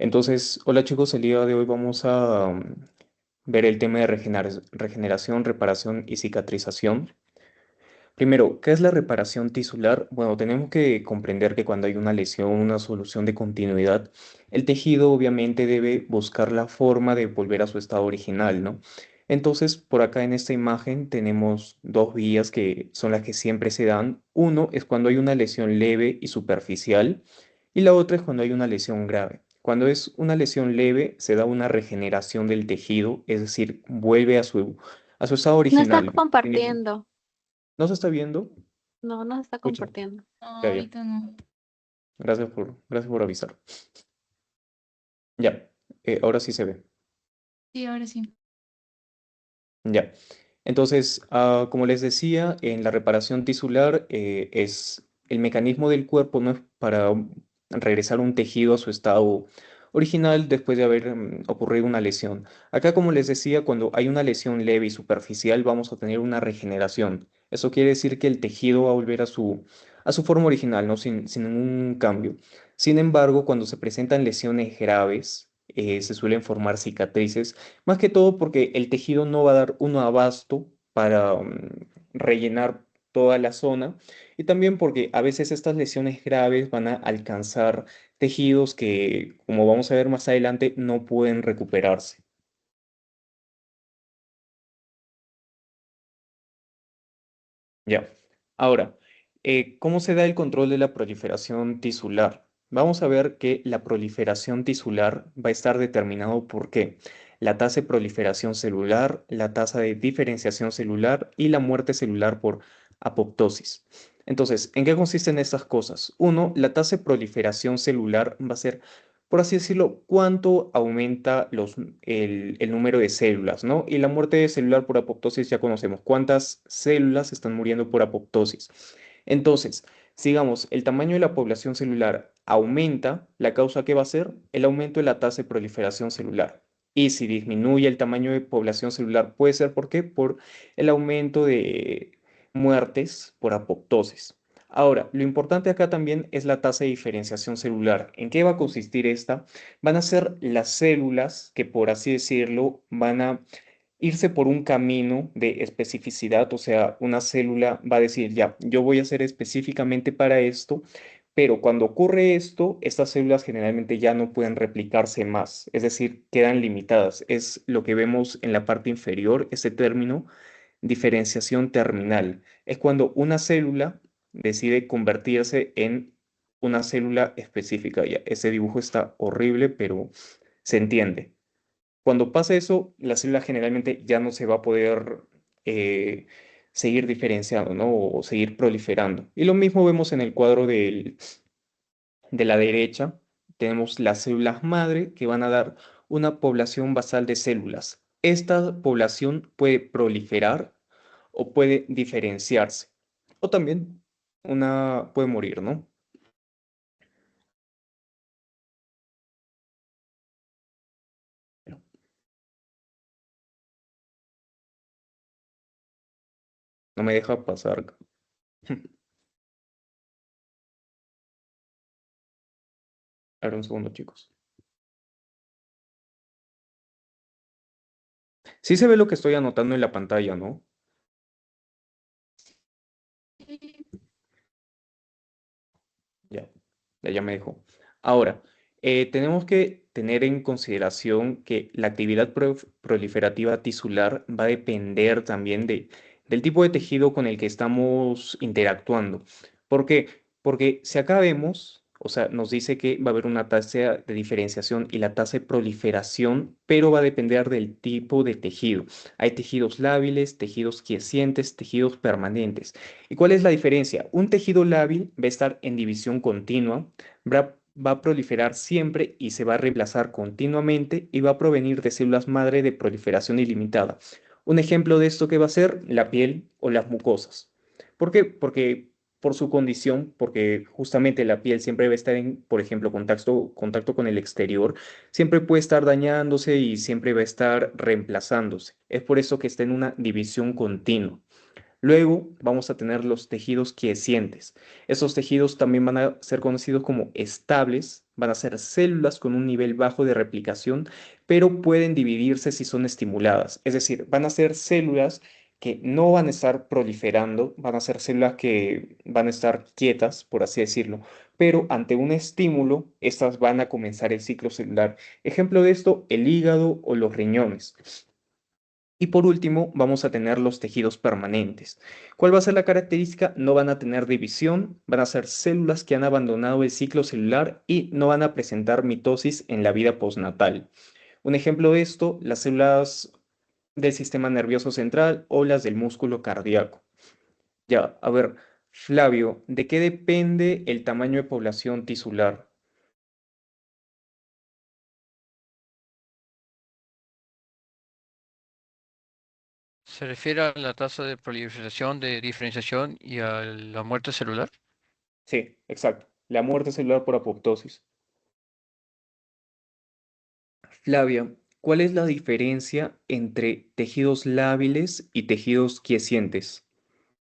Entonces, hola chicos, el día de hoy vamos a ver el tema de regeneración, reparación y cicatrización. Primero, ¿qué es la reparación tisular? Bueno, tenemos que comprender que cuando hay una lesión, una solución de continuidad, el tejido obviamente debe buscar la forma de volver a su estado original, ¿no? Entonces, por acá en esta imagen tenemos dos vías que son las que siempre se dan. Uno es cuando hay una lesión leve y superficial y la otra es cuando hay una lesión grave. Cuando es una lesión leve, se da una regeneración del tejido, es decir, vuelve a su estado No está original. compartiendo. ¿No se está viendo? No, no está Escucha. compartiendo. No, Ya, ya. ahorita no. Gracias por avisar. Ya. Ahora sí se ve. Sí, ahora sí. Ya. Entonces, como les decía, en la reparación tisular es el mecanismo del cuerpo, no es para regresar un tejido a su estado original después de haber ocurrido una lesión. Acá, como les decía, cuando hay una lesión leve y superficial, vamos a tener una regeneración. Eso quiere decir que el tejido va a volver a su forma original, ¿no? Sin ningún cambio. Sin embargo, cuando se presentan lesiones graves, se suelen formar cicatrices más que todo porque el tejido no va a dar un abasto para rellenar toda la zona y también porque a veces estas lesiones graves van a alcanzar tejidos que, como vamos a ver más adelante, no pueden recuperarse. Ya. Ahora, ¿cómo se da el control de la proliferación tisular? Vamos a ver que la proliferación tisular va a estar determinado por qué. La tasa de proliferación celular, la tasa de diferenciación celular y la muerte celular por apoptosis. Entonces, ¿en qué consisten estas cosas? Uno, la tasa de proliferación celular va a ser, por así decirlo, cuánto aumenta el número de células, ¿no? Y la muerte celular por apoptosis ya conocemos cuántas células están muriendo por apoptosis. Entonces, sigamos, el tamaño de la población celular aumenta, la causa que va a ser el aumento de la tasa de proliferación celular. Y si disminuye el tamaño de población celular, puede ser ¿por qué? Por el aumento de muertes por apoptosis. Ahora, lo importante acá también es la tasa de diferenciación celular. ¿En qué va a consistir esta? Van a ser las células que, por así decirlo, van a irse por un camino de especificidad, o sea, una célula va a decir, ya, yo voy a hacer específicamente para esto, pero cuando ocurre esto, estas células generalmente ya no pueden replicarse más, es decir, quedan limitadas. Es lo que vemos en la parte inferior, ese término, diferenciación terminal. Es cuando una célula decide convertirse en una célula específica. Ya, ese dibujo está horrible, pero se entiende. Cuando pasa eso, la célula generalmente ya no se va a poder eh, seguir diferenciando, ¿no? O seguir proliferando. Y lo mismo vemos en el cuadro de la derecha. Tenemos las células madre que van a dar una población basal de células. Esta población puede proliferar o puede diferenciarse. O también una puede morir, ¿no? No me deja pasar. A ver un segundo, chicos. Sí se ve lo que estoy anotando en la pantalla, ¿no? Ya, ya me dejó. Ahora, tenemos que tener en consideración que la actividad proliferativa tisular va a depender también del tipo de tejido con el que estamos interactuando. ¿Por qué? Porque si acá vemos, o sea, nos dice que va a haber una tasa de diferenciación y la tasa de proliferación, pero va a depender del tipo de tejido. Hay tejidos lábiles, tejidos quiescentes, tejidos permanentes. ¿Y cuál es la diferencia? Un tejido lábil va a estar en división continua, va a proliferar siempre y se va a reemplazar continuamente y va a provenir de células madre de proliferación ilimitada. Un ejemplo de esto que va a ser la piel o las mucosas. ¿Por qué? Porque por su condición, porque justamente la piel siempre va a estar en, por ejemplo, contacto con el exterior, siempre puede estar dañándose y siempre va a estar reemplazándose. Es por eso que está en una división continua. Luego vamos a tener los tejidos quiescentes. Esos tejidos también van a ser conocidos como estables, van a ser células con un nivel bajo de replicación, pero pueden dividirse si son estimuladas. Es decir, van a ser células que no van a estar proliferando, van a ser células que van a estar quietas, por así decirlo, pero ante un estímulo, estas van a comenzar el ciclo celular. Ejemplo de esto, el hígado o los riñones. Y por último, vamos a tener los tejidos permanentes. ¿Cuál va a ser la característica? No van a tener división, van a ser células que han abandonado el ciclo celular y no van a presentar mitosis en la vida postnatal. Un ejemplo de esto, las células del sistema nervioso central o las del músculo cardíaco. Ya, a ver, Flavio, ¿de qué depende el tamaño de población tisular? ¿Se refiere a la tasa de proliferación, de diferenciación y a la muerte celular? Sí, exacto. La muerte celular por apoptosis. Flavia, ¿cuál es la diferencia entre tejidos lábiles y tejidos quiescentes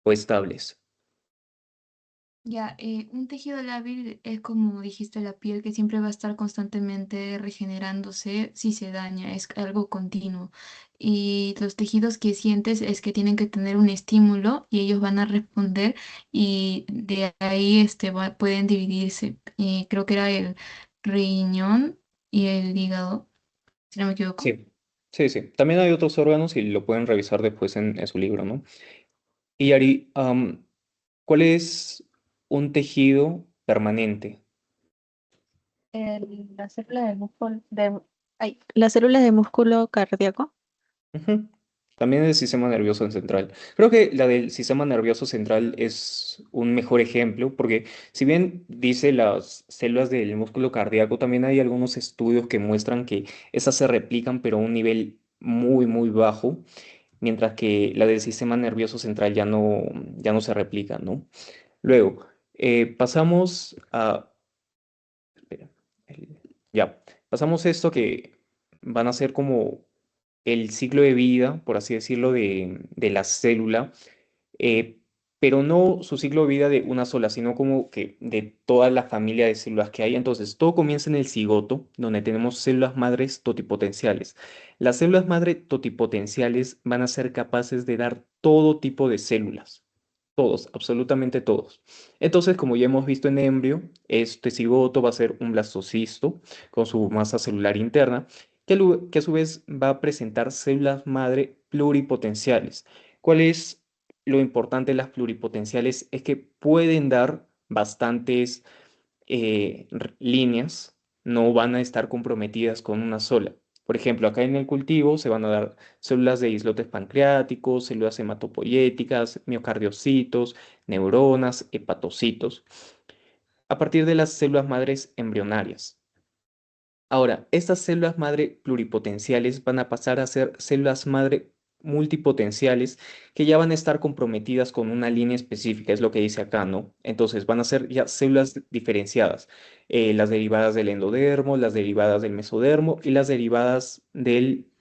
o estables? Ya, un tejido lábil es como dijiste la piel que siempre va a estar constantemente regenerándose si se daña, es algo continuo. Y los tejidos que sientes es que tienen que tener un estímulo y ellos van a responder y de ahí pueden dividirse. Creo que era el riñón y el hígado, si no me equivoco. Sí, sí, sí. También hay otros órganos y lo pueden revisar después en su libro, ¿no? Y Ari, ¿cuál es un tejido permanente? Las células del músculo, las células de músculo cardíaco. Ujú. También el sistema nervioso central. Creo que la del sistema nervioso central es un mejor ejemplo, porque si bien dice las células del músculo cardíaco, también hay algunos estudios que muestran que esas se replican, pero a un nivel muy, muy bajo, mientras que la del sistema nervioso central ya no se replica, ¿no? Luego, pasamos a... espera, ya, pasamos a esto que van a ser como el ciclo de vida, por así decirlo, de la célula, eh, pero no su ciclo de vida de una sola, sino como que de toda la familia de células que hay. Entonces, todo comienza en el cigoto, donde tenemos células madres totipotenciales. Las células madre totipotenciales van a ser capaces de dar todo tipo de células. Todos, absolutamente todos. Entonces, como ya hemos visto en embrio, este cigoto va a ser un blastocisto con su masa celular interna, que a su vez va a presentar células madre pluripotenciales. ¿Cuál es lo importante de las pluripotenciales? Es que pueden dar bastantes líneas, no van a estar comprometidas con una sola. Por ejemplo, acá en el cultivo se van a dar células de islotes pancreáticos, células hematopoyéticas, miocardiocitos, neuronas, hepatocitos, a partir de las células madres embrionarias. Ahora, estas células madre pluripotenciales van a pasar a ser células madre multipotenciales que ya van a estar comprometidas con una línea específica, es lo que dice acá, ¿no? Entonces van a ser ya células diferenciadas, las derivadas del endodermo, las derivadas del mesodermo y las derivadas del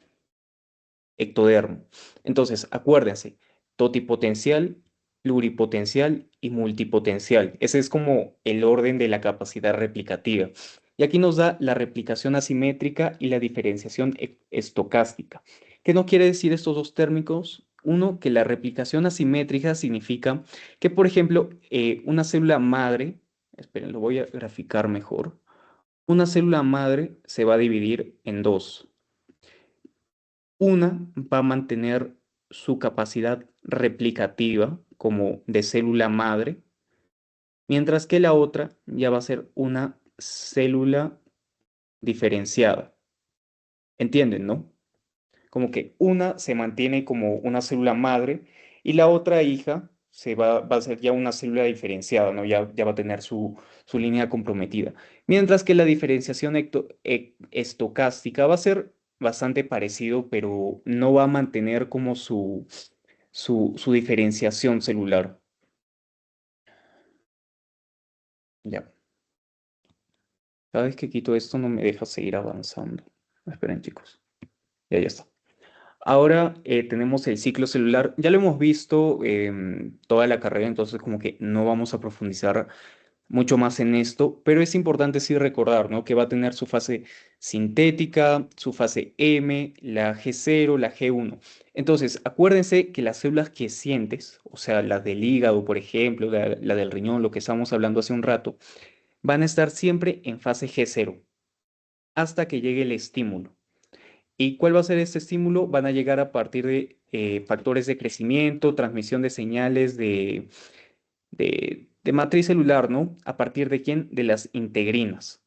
ectodermo. Entonces, acuérdense, totipotencial, pluripotencial y multipotencial. Ese es como el orden de la capacidad replicativa. Y aquí nos da la replicación asimétrica y la diferenciación estocástica. ¿Qué no quiere decir estos dos términos? Uno, que la replicación asimétrica significa que, por ejemplo, una célula madre, esperen, lo voy a graficar mejor, una célula madre se va a dividir en dos. Una va a mantener su capacidad replicativa como de célula madre, mientras que la otra ya va a ser una célula diferenciada. ¿Entienden, no? Como que una se mantiene como una célula madre y la otra hija va a ser ya una célula diferenciada, ¿no? Ya va a tener su línea comprometida. Mientras que la diferenciación estocástica va a ser bastante parecido, pero no va a mantener como su diferenciación celular. Ya. Cada vez que quito esto no me deja seguir avanzando. Esperen, chicos. Ya está. Ahora tenemos el ciclo celular, ya lo hemos visto toda la carrera, entonces como que no vamos a profundizar mucho más en esto, pero es importante sí recordar, ¿no? Que va a tener su fase sintética, su fase M, la G0, la G1. Entonces, acuérdense que las células quiescentes, o sea, las del hígado, por ejemplo, la del riñón, lo que estábamos hablando hace un rato, van a estar siempre en fase G0 hasta que llegue el estímulo. ¿Y cuál va a ser este estímulo? Van a llegar a partir de factores de crecimiento, transmisión de señales de matriz celular, ¿no? ¿A partir de quién? De las integrinas.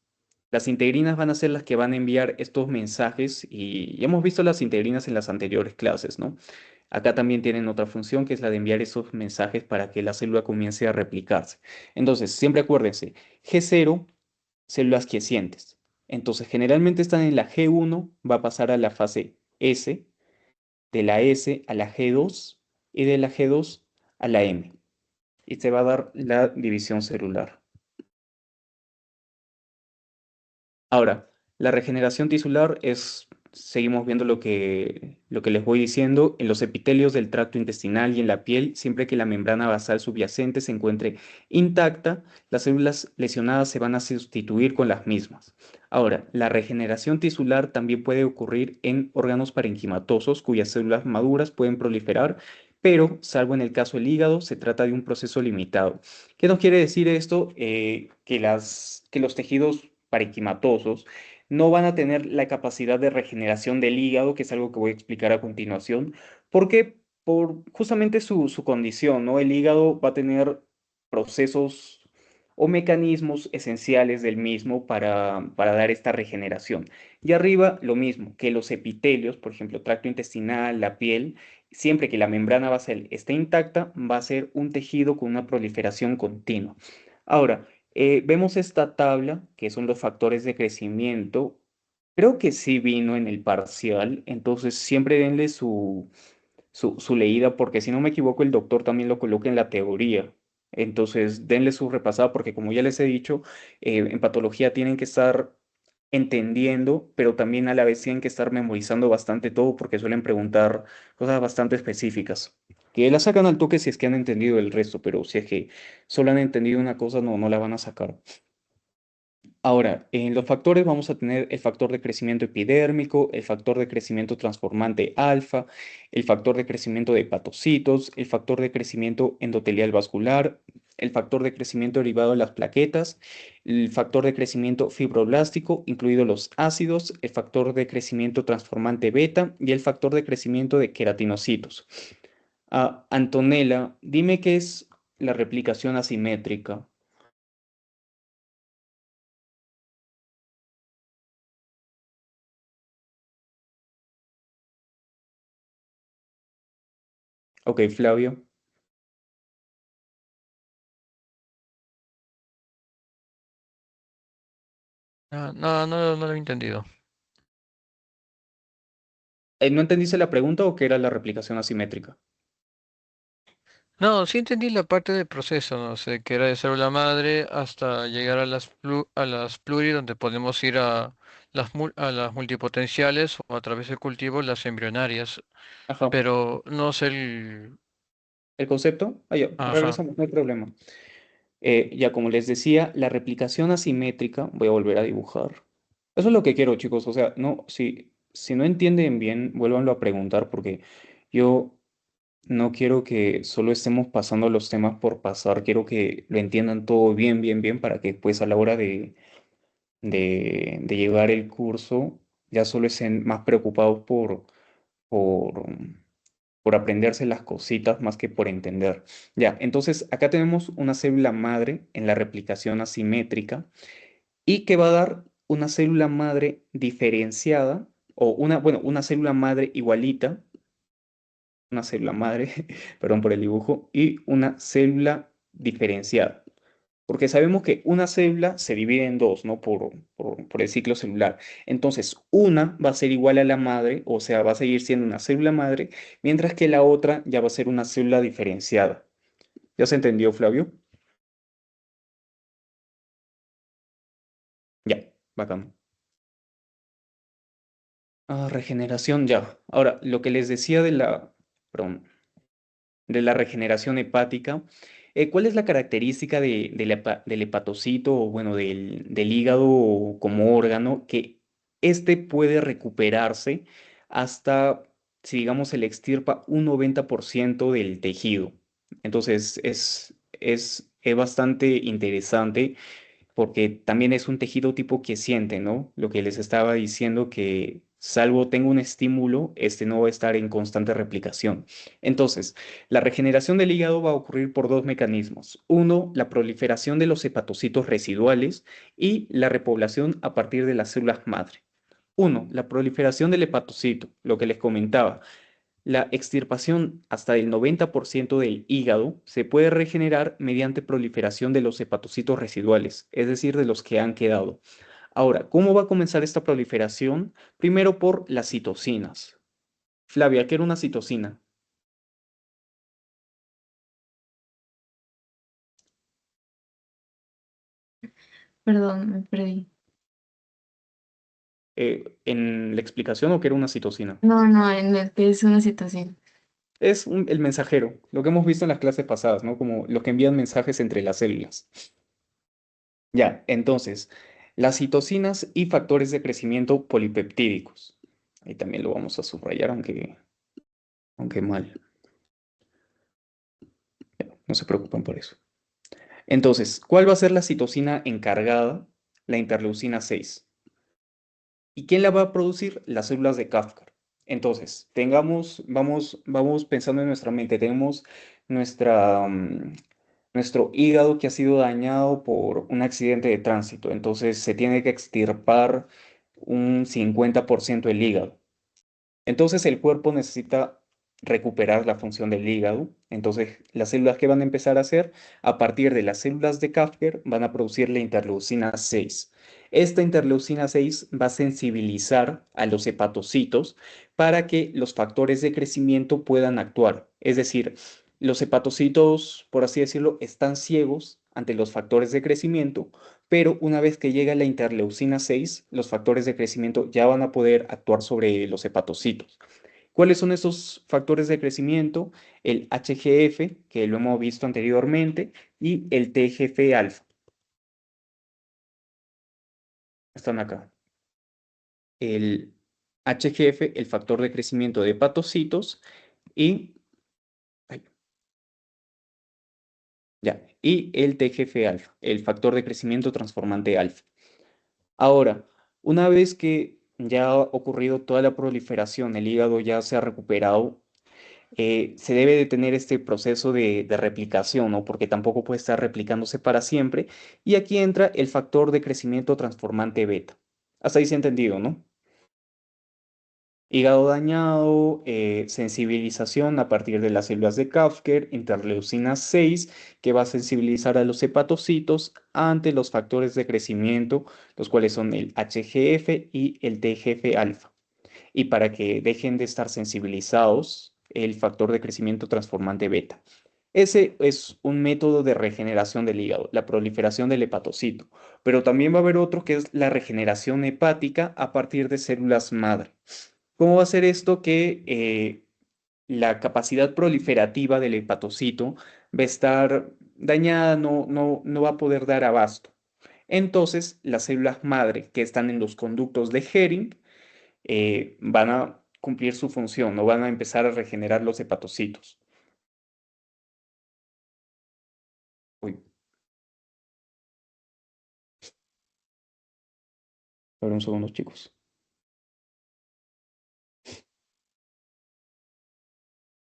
Las integrinas van a ser las que van a enviar estos mensajes y ya hemos visto las integrinas en las anteriores clases, ¿no? Acá también tienen otra función que es la de enviar esos mensajes para que la célula comience a replicarse. Entonces, siempre acuérdense, G0, células quiescentes. Entonces, generalmente están en la G1, va a pasar a la fase S, de la S a la G2 y de la G2 a la M. Y se va a dar la división celular. Ahora, la regeneración tisular es, seguimos viendo lo que les voy diciendo, en los epitelios del tracto intestinal y en la piel, siempre que la membrana basal subyacente se encuentre intacta, las células lesionadas se van a sustituir con las mismas. Ahora, la regeneración tisular también puede ocurrir en órganos parenquimatosos cuyas células maduras pueden proliferar, pero, salvo en el caso del hígado, se trata de un proceso limitado. ¿Qué nos quiere decir esto? Que los tejidos parenquimatosos no van a tener la capacidad de regeneración del hígado, que es algo que voy a explicar a continuación, porque por justamente su condición, ¿no? El hígado va a tener procesos o mecanismos esenciales del mismo para dar esta regeneración. Y arriba, lo mismo, que los epitelios, por ejemplo, tracto intestinal, la piel, siempre que la membrana basal esté intacta, va a ser un tejido con una proliferación continua. Ahora, vemos esta tabla, que son los factores de crecimiento. Creo que sí vino en el parcial, entonces siempre denle su leída, porque si no me equivoco, el doctor también lo coloca en la teoría. Entonces, denle su repasada, porque como ya les he dicho, en patología tienen que estar entendiendo, pero también a la vez tienen que estar memorizando bastante todo, porque suelen preguntar cosas bastante específicas. Que la sacan al toque si es que han entendido el resto, pero si es que solo han entendido una cosa, no la van a sacar. Ahora, en los factores vamos a tener el factor de crecimiento epidérmico, el factor de crecimiento transformante alfa, el factor de crecimiento de hepatocitos, el factor de crecimiento endotelial vascular, el factor de crecimiento derivado de las plaquetas, el factor de crecimiento fibroblástico, incluidos los ácidos, el factor de crecimiento transformante beta y el factor de crecimiento de queratinocitos. Antonella, dime qué es la replicación asimétrica. Ok, Flavio. No lo he entendido. ¿No entendiste la pregunta o qué era la replicación asimétrica? No, sí entendí la parte del proceso, no sé, que era de célula madre hasta llegar a a las pluri, donde podemos ir a a las multipotenciales o a través del cultivo las embrionarias, Ajá. pero no sé el... ¿El concepto? Ah, ya, Ajá. regresamos, no hay problema. Ya como les decía, la replicación asimétrica, voy a volver a dibujar. Eso es lo que quiero, chicos. O sea, no, si no entienden bien, vuélvanlo a preguntar porque yo no quiero que solo estemos pasando los temas por pasar. Quiero que lo entiendan todo bien, bien, bien para que pues a la hora de llevar el curso ya solo estén más preocupados por, por aprenderse las cositas más que por entender. Ya, entonces acá tenemos una célula madre en la replicación asimétrica y que va a dar una célula madre diferenciada o bueno, una célula madre igualita, una célula madre, perdón por el dibujo, y una célula diferenciada. Porque sabemos que una célula se divide en dos, ¿no? Por el ciclo celular. Entonces, una va a ser igual a la madre, o sea, va a seguir siendo una célula madre, mientras que la otra ya va a ser una célula diferenciada. ¿Ya se entendió, Flavio? Ya, bacán. Regeneración, ya. Ahora, lo que les decía perdón, de la regeneración hepática ¿Cuál es la característica del hepatocito o bueno, del hígado como órgano? Que este puede recuperarse hasta, si digamos, se le extirpa un 90% del tejido. Entonces es bastante interesante porque también es un tejido tipo que siente, ¿no? Lo que les estaba diciendo que salvo tenga un estímulo, este no va a estar en constante replicación. Entonces, la regeneración del hígado va a ocurrir por dos mecanismos. Uno, la proliferación de los hepatocitos residuales y la repoblación a partir de las células madre. Uno, la proliferación del hepatocito, lo que les comentaba. La extirpación hasta del 90% del hígado se puede regenerar mediante proliferación de los hepatocitos residuales, es decir, de los que han quedado. Ahora, ¿cómo va a comenzar esta proliferación? Primero por las citocinas. Flavia, ¿qué era una citocina? Perdón, me perdí. ¿En la explicación o qué era una citocina? No, no, en el que es una situación. Es el mensajero, lo que hemos visto en las clases pasadas, ¿no? Como lo que envían mensajes entre las células. Ya, entonces, las citocinas y factores de crecimiento polipeptídicos. Ahí también lo vamos a subrayar, aunque mal. No se preocupen por eso. Entonces, ¿cuál va a ser la citocina encargada? La interleucina 6. ¿Y quién la va a producir? Las células de Kafka. Entonces, vamos pensando en nuestra mente. Tenemos nuestro hígado que ha sido dañado por un accidente de tránsito. Entonces, se tiene que extirpar un 50% del hígado. Entonces el cuerpo necesita recuperar la función del hígado. Entonces las células que van a empezar a hacer a partir de las células de Kafker van a producir la interleucina 6. Esta interleucina 6 va a sensibilizar a los hepatocitos para que los factores de crecimiento puedan actuar. Es decir, los hepatocitos, por así decirlo, están ciegos ante los factores de crecimiento, pero una vez que llega la interleucina 6, los factores de crecimiento ya van a poder actuar sobre los hepatocitos. ¿Cuáles son esos factores de crecimiento? El HGF, que lo hemos visto anteriormente, y el TGF-alfa. Están acá. El HGF, el factor de crecimiento de hepatocitos, y, ay, ya, y el TGF-alfa, el factor de crecimiento transformante alfa. Ahora, una vez que ya ha ocurrido toda la proliferación, el hígado ya se ha recuperado, se debe de tener este proceso de replicación, ¿no? Porque tampoco puede estar replicándose para siempre. Y aquí entra el factor de crecimiento transformante beta. Hasta ahí se ha entendido, ¿no? Hígado dañado, sensibilización a partir de las células de Kafker, interleucina 6, que va a sensibilizar a los hepatocitos ante los factores de crecimiento, los cuales son el HGF y el TGF-alfa. Y para que dejen de estar sensibilizados, el factor de crecimiento transformante beta. Ese es un método de regeneración del hígado, la proliferación del hepatocito. Pero también va a haber otro que es la regeneración hepática a partir de células madre. ¿Cómo va a ser esto? Que la capacidad proliferativa del hepatocito va a estar dañada, no va a poder dar abasto. Entonces, las células madre que están en los conductos de Hering van a cumplir su función, no van a empezar a regenerar los hepatocitos. Uy, a ver un segundo, chicos.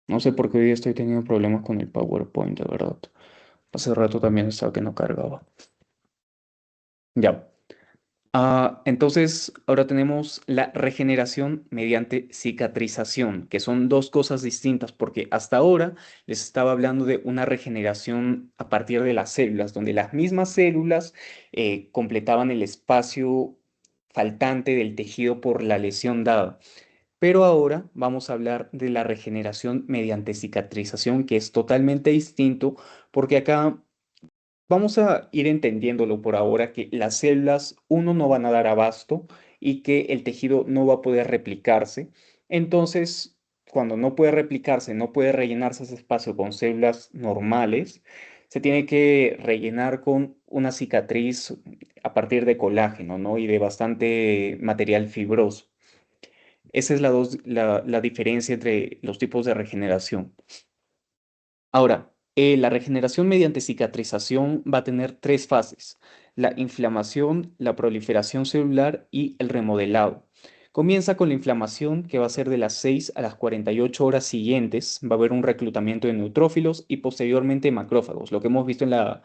No sé por qué hoy estoy teniendo problemas con el PowerPoint, de verdad. Hace rato también estaba que no cargaba. Ya. Entonces, ahora tenemos la regeneración mediante cicatrización, que son dos cosas distintas, porque hasta ahora les estaba hablando de una regeneración a partir de las células, donde las mismas células completaban el espacio faltante del tejido por la lesión dada. Pero ahora vamos a hablar de la regeneración mediante cicatrización, que es totalmente distinto, porque acá vamos a ir entendiéndolo por ahora que las células, uno, no van a dar abasto y que el tejido no va a poder replicarse. Entonces, cuando no puede replicarse, no puede rellenarse ese espacio con células normales, se tiene que rellenar con una cicatriz a partir de colágeno, ¿no? Y de bastante material fibroso. Esa es la diferencia entre los tipos de regeneración. Ahora, la regeneración mediante cicatrización va a tener tres fases: la inflamación, la proliferación celular y el remodelado. Comienza con la inflamación, que va a ser de las 6 a las 48 horas siguientes. Va a haber un reclutamiento de neutrófilos y posteriormente macrófagos, lo que hemos visto en la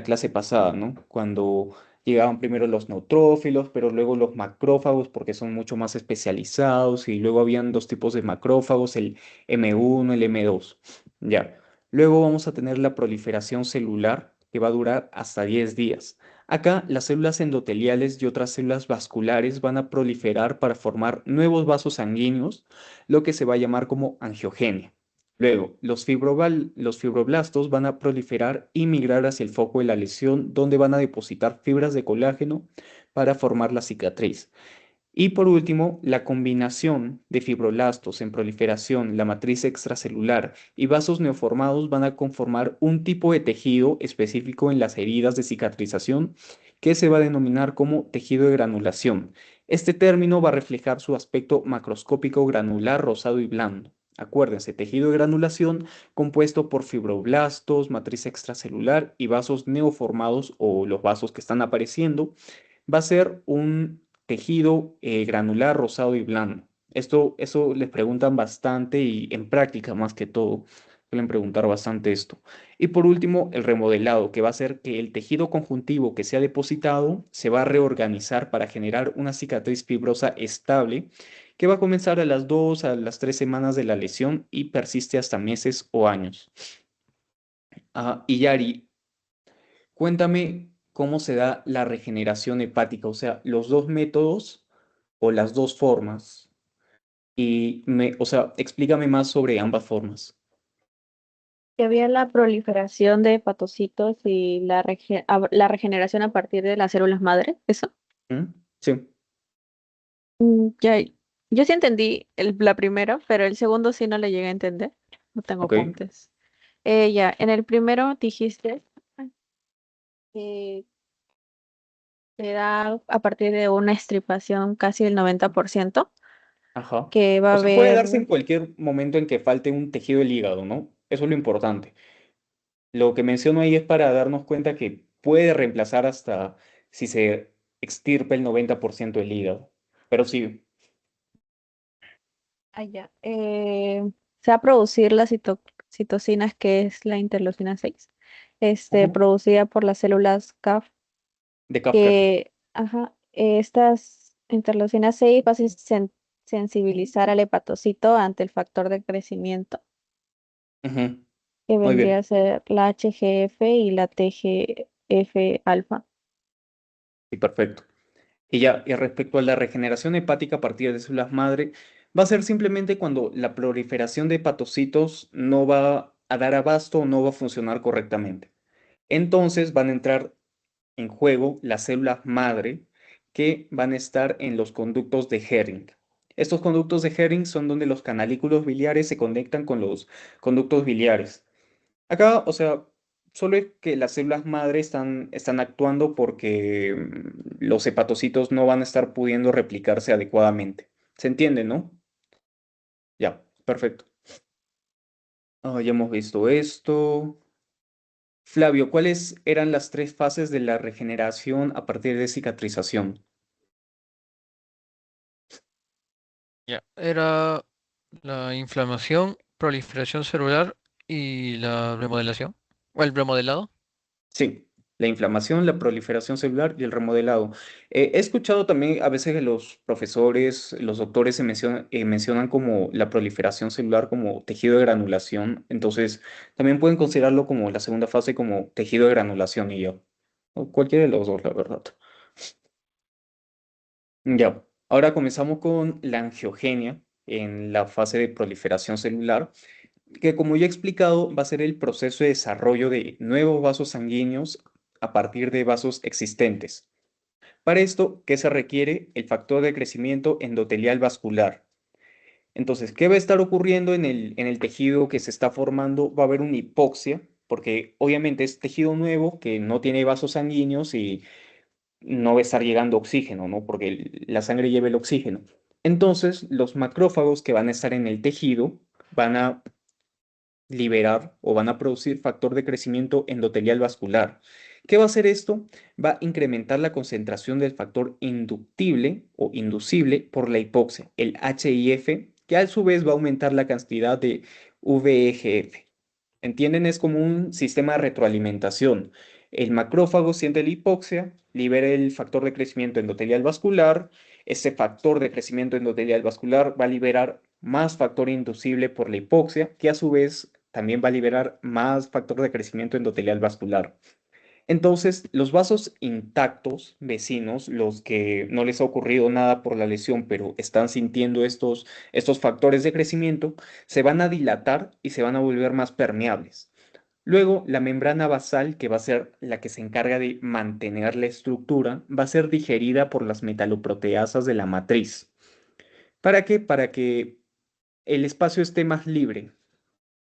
clase pasada, ¿no? Cuando llegaban primero los neutrófilos, pero luego los macrófagos, porque son mucho más especializados, y luego habían dos tipos de macrófagos, el M1, el M2. Ya. Luego vamos a tener la proliferación celular, que va a durar hasta 10 días. Acá las células endoteliales y otras células vasculares van a proliferar para formar nuevos vasos sanguíneos, lo que se va a llamar como angiogenia. Luego, los fibroblastos van a proliferar y migrar hacia el foco de la lesión, donde van a depositar fibras de colágeno para formar la cicatriz. Y por último, la combinación de fibroblastos en proliferación, la matriz extracelular y vasos neoformados van a conformar un tipo de tejido específico en las heridas de cicatrización, que se va a denominar como tejido de granulación. Este término va a reflejar su aspecto macroscópico granular, rosado y blando. Acuérdense, tejido de granulación compuesto por fibroblastos, matriz extracelular y vasos neoformados, o los vasos que están apareciendo. Va a ser un tejido granular, rosado y blando. Eso les preguntan bastante, y en práctica más que todo suelen preguntar bastante esto. Y por último, el remodelado, que va a ser que el tejido conjuntivo que se ha depositado se va a reorganizar para generar una cicatriz fibrosa estable, que va a comenzar a las 2 a las 3 semanas de la lesión y persiste hasta meses o años. Y Yari, cuéntame cómo se da la regeneración hepática, o sea, los dos métodos o las dos formas. O sea, explícame más sobre ambas formas. Que había la proliferación de hepatocitos y la regeneración a partir de las células madre, ¿eso? ¿Mm? Sí, Ya, yo sí entendí la primera, pero el segundo sí no le llegué a entender. No tengo ok. apuntes. Ya, en el primero dijiste que se da a partir de una estripación casi del 90%, Ajá. que va a O sea, puede darse en haber. cualquier momento en que falte un tejido del hígado, ¿no? Eso es lo importante. Lo que menciono ahí es para darnos cuenta que puede reemplazar hasta si se extirpa el 90% del hígado. Pero sí. Ya. Se va a producir las citocinas, que es la interleucina 6, Ujú. producida por las células CAF, De Kafka. que, ajá, estas interleucinas 6 va a sensibilizar al hepatocito ante el factor de crecimiento, Ujú. que Muy vendría bien. a ser la HGF y la TGF alfa. Sí, perfecto. Y respecto a la regeneración hepática a partir de células madre, va a ser simplemente cuando la proliferación de hepatocitos no va a dar abasto o no va a funcionar correctamente. Entonces van a entrar en juego las células madre, que van a estar en los conductos de Hering. Estos conductos de Hering son donde los canalículos biliares se conectan con los conductos biliares. Acá, o sea, solo es que las células madre están actuando porque los hepatocitos no van a estar pudiendo replicarse adecuadamente. ¿Se entiende, no? Ya, perfecto. Ya hemos visto esto. Flavio, ¿cuáles eran las tres fases de la regeneración a partir de cicatrización? Ya, era la inflamación, proliferación celular y la remodelación. ¿O el remodelado? Sí, la inflamación, la proliferación celular y el remodelado. He escuchado también a veces que los profesores, los doctores mencionan como la proliferación celular como tejido de granulación, entonces también pueden considerarlo como la segunda fase, como tejido de granulación, y yo. O cualquiera de los dos, la verdad. Ya, ahora comenzamos con la angiogenia en la fase de proliferación celular, que como ya he explicado va a ser el proceso de desarrollo de nuevos vasos sanguíneos a partir de vasos existentes. Para esto, ¿qué se requiere? El factor de crecimiento endotelial vascular. Entonces, ¿qué va a estar ocurriendo en el tejido que se está formando? Va a haber una hipoxia, porque obviamente es tejido nuevo que no tiene vasos sanguíneos y no va a estar llegando oxígeno, ¿no? Porque la sangre lleva el oxígeno. Entonces, los macrófagos que van a estar en el tejido van a liberar o van a producir factor de crecimiento endotelial vascular. ¿Qué va a hacer esto? Va a incrementar la concentración del factor inductible o inducible por la hipoxia, el HIF, que a su vez va a aumentar la cantidad de VEGF. ¿Entienden? Es como un sistema de retroalimentación. El macrófago siente la hipoxia, libera el factor de crecimiento endotelial vascular. Ese factor de crecimiento endotelial vascular va a liberar más factor inducible por la hipoxia, que a su vez también va a liberar más factor de crecimiento endotelial vascular. Entonces, los vasos intactos, vecinos, los que no les ha ocurrido nada por la lesión, pero están sintiendo estos factores de crecimiento, se van a dilatar y se van a volver más permeables. Luego, la membrana basal, que va a ser la que se encarga de mantener la estructura, va a ser digerida por las metaloproteasas de la matriz. ¿Para qué? Para que el espacio esté más libre,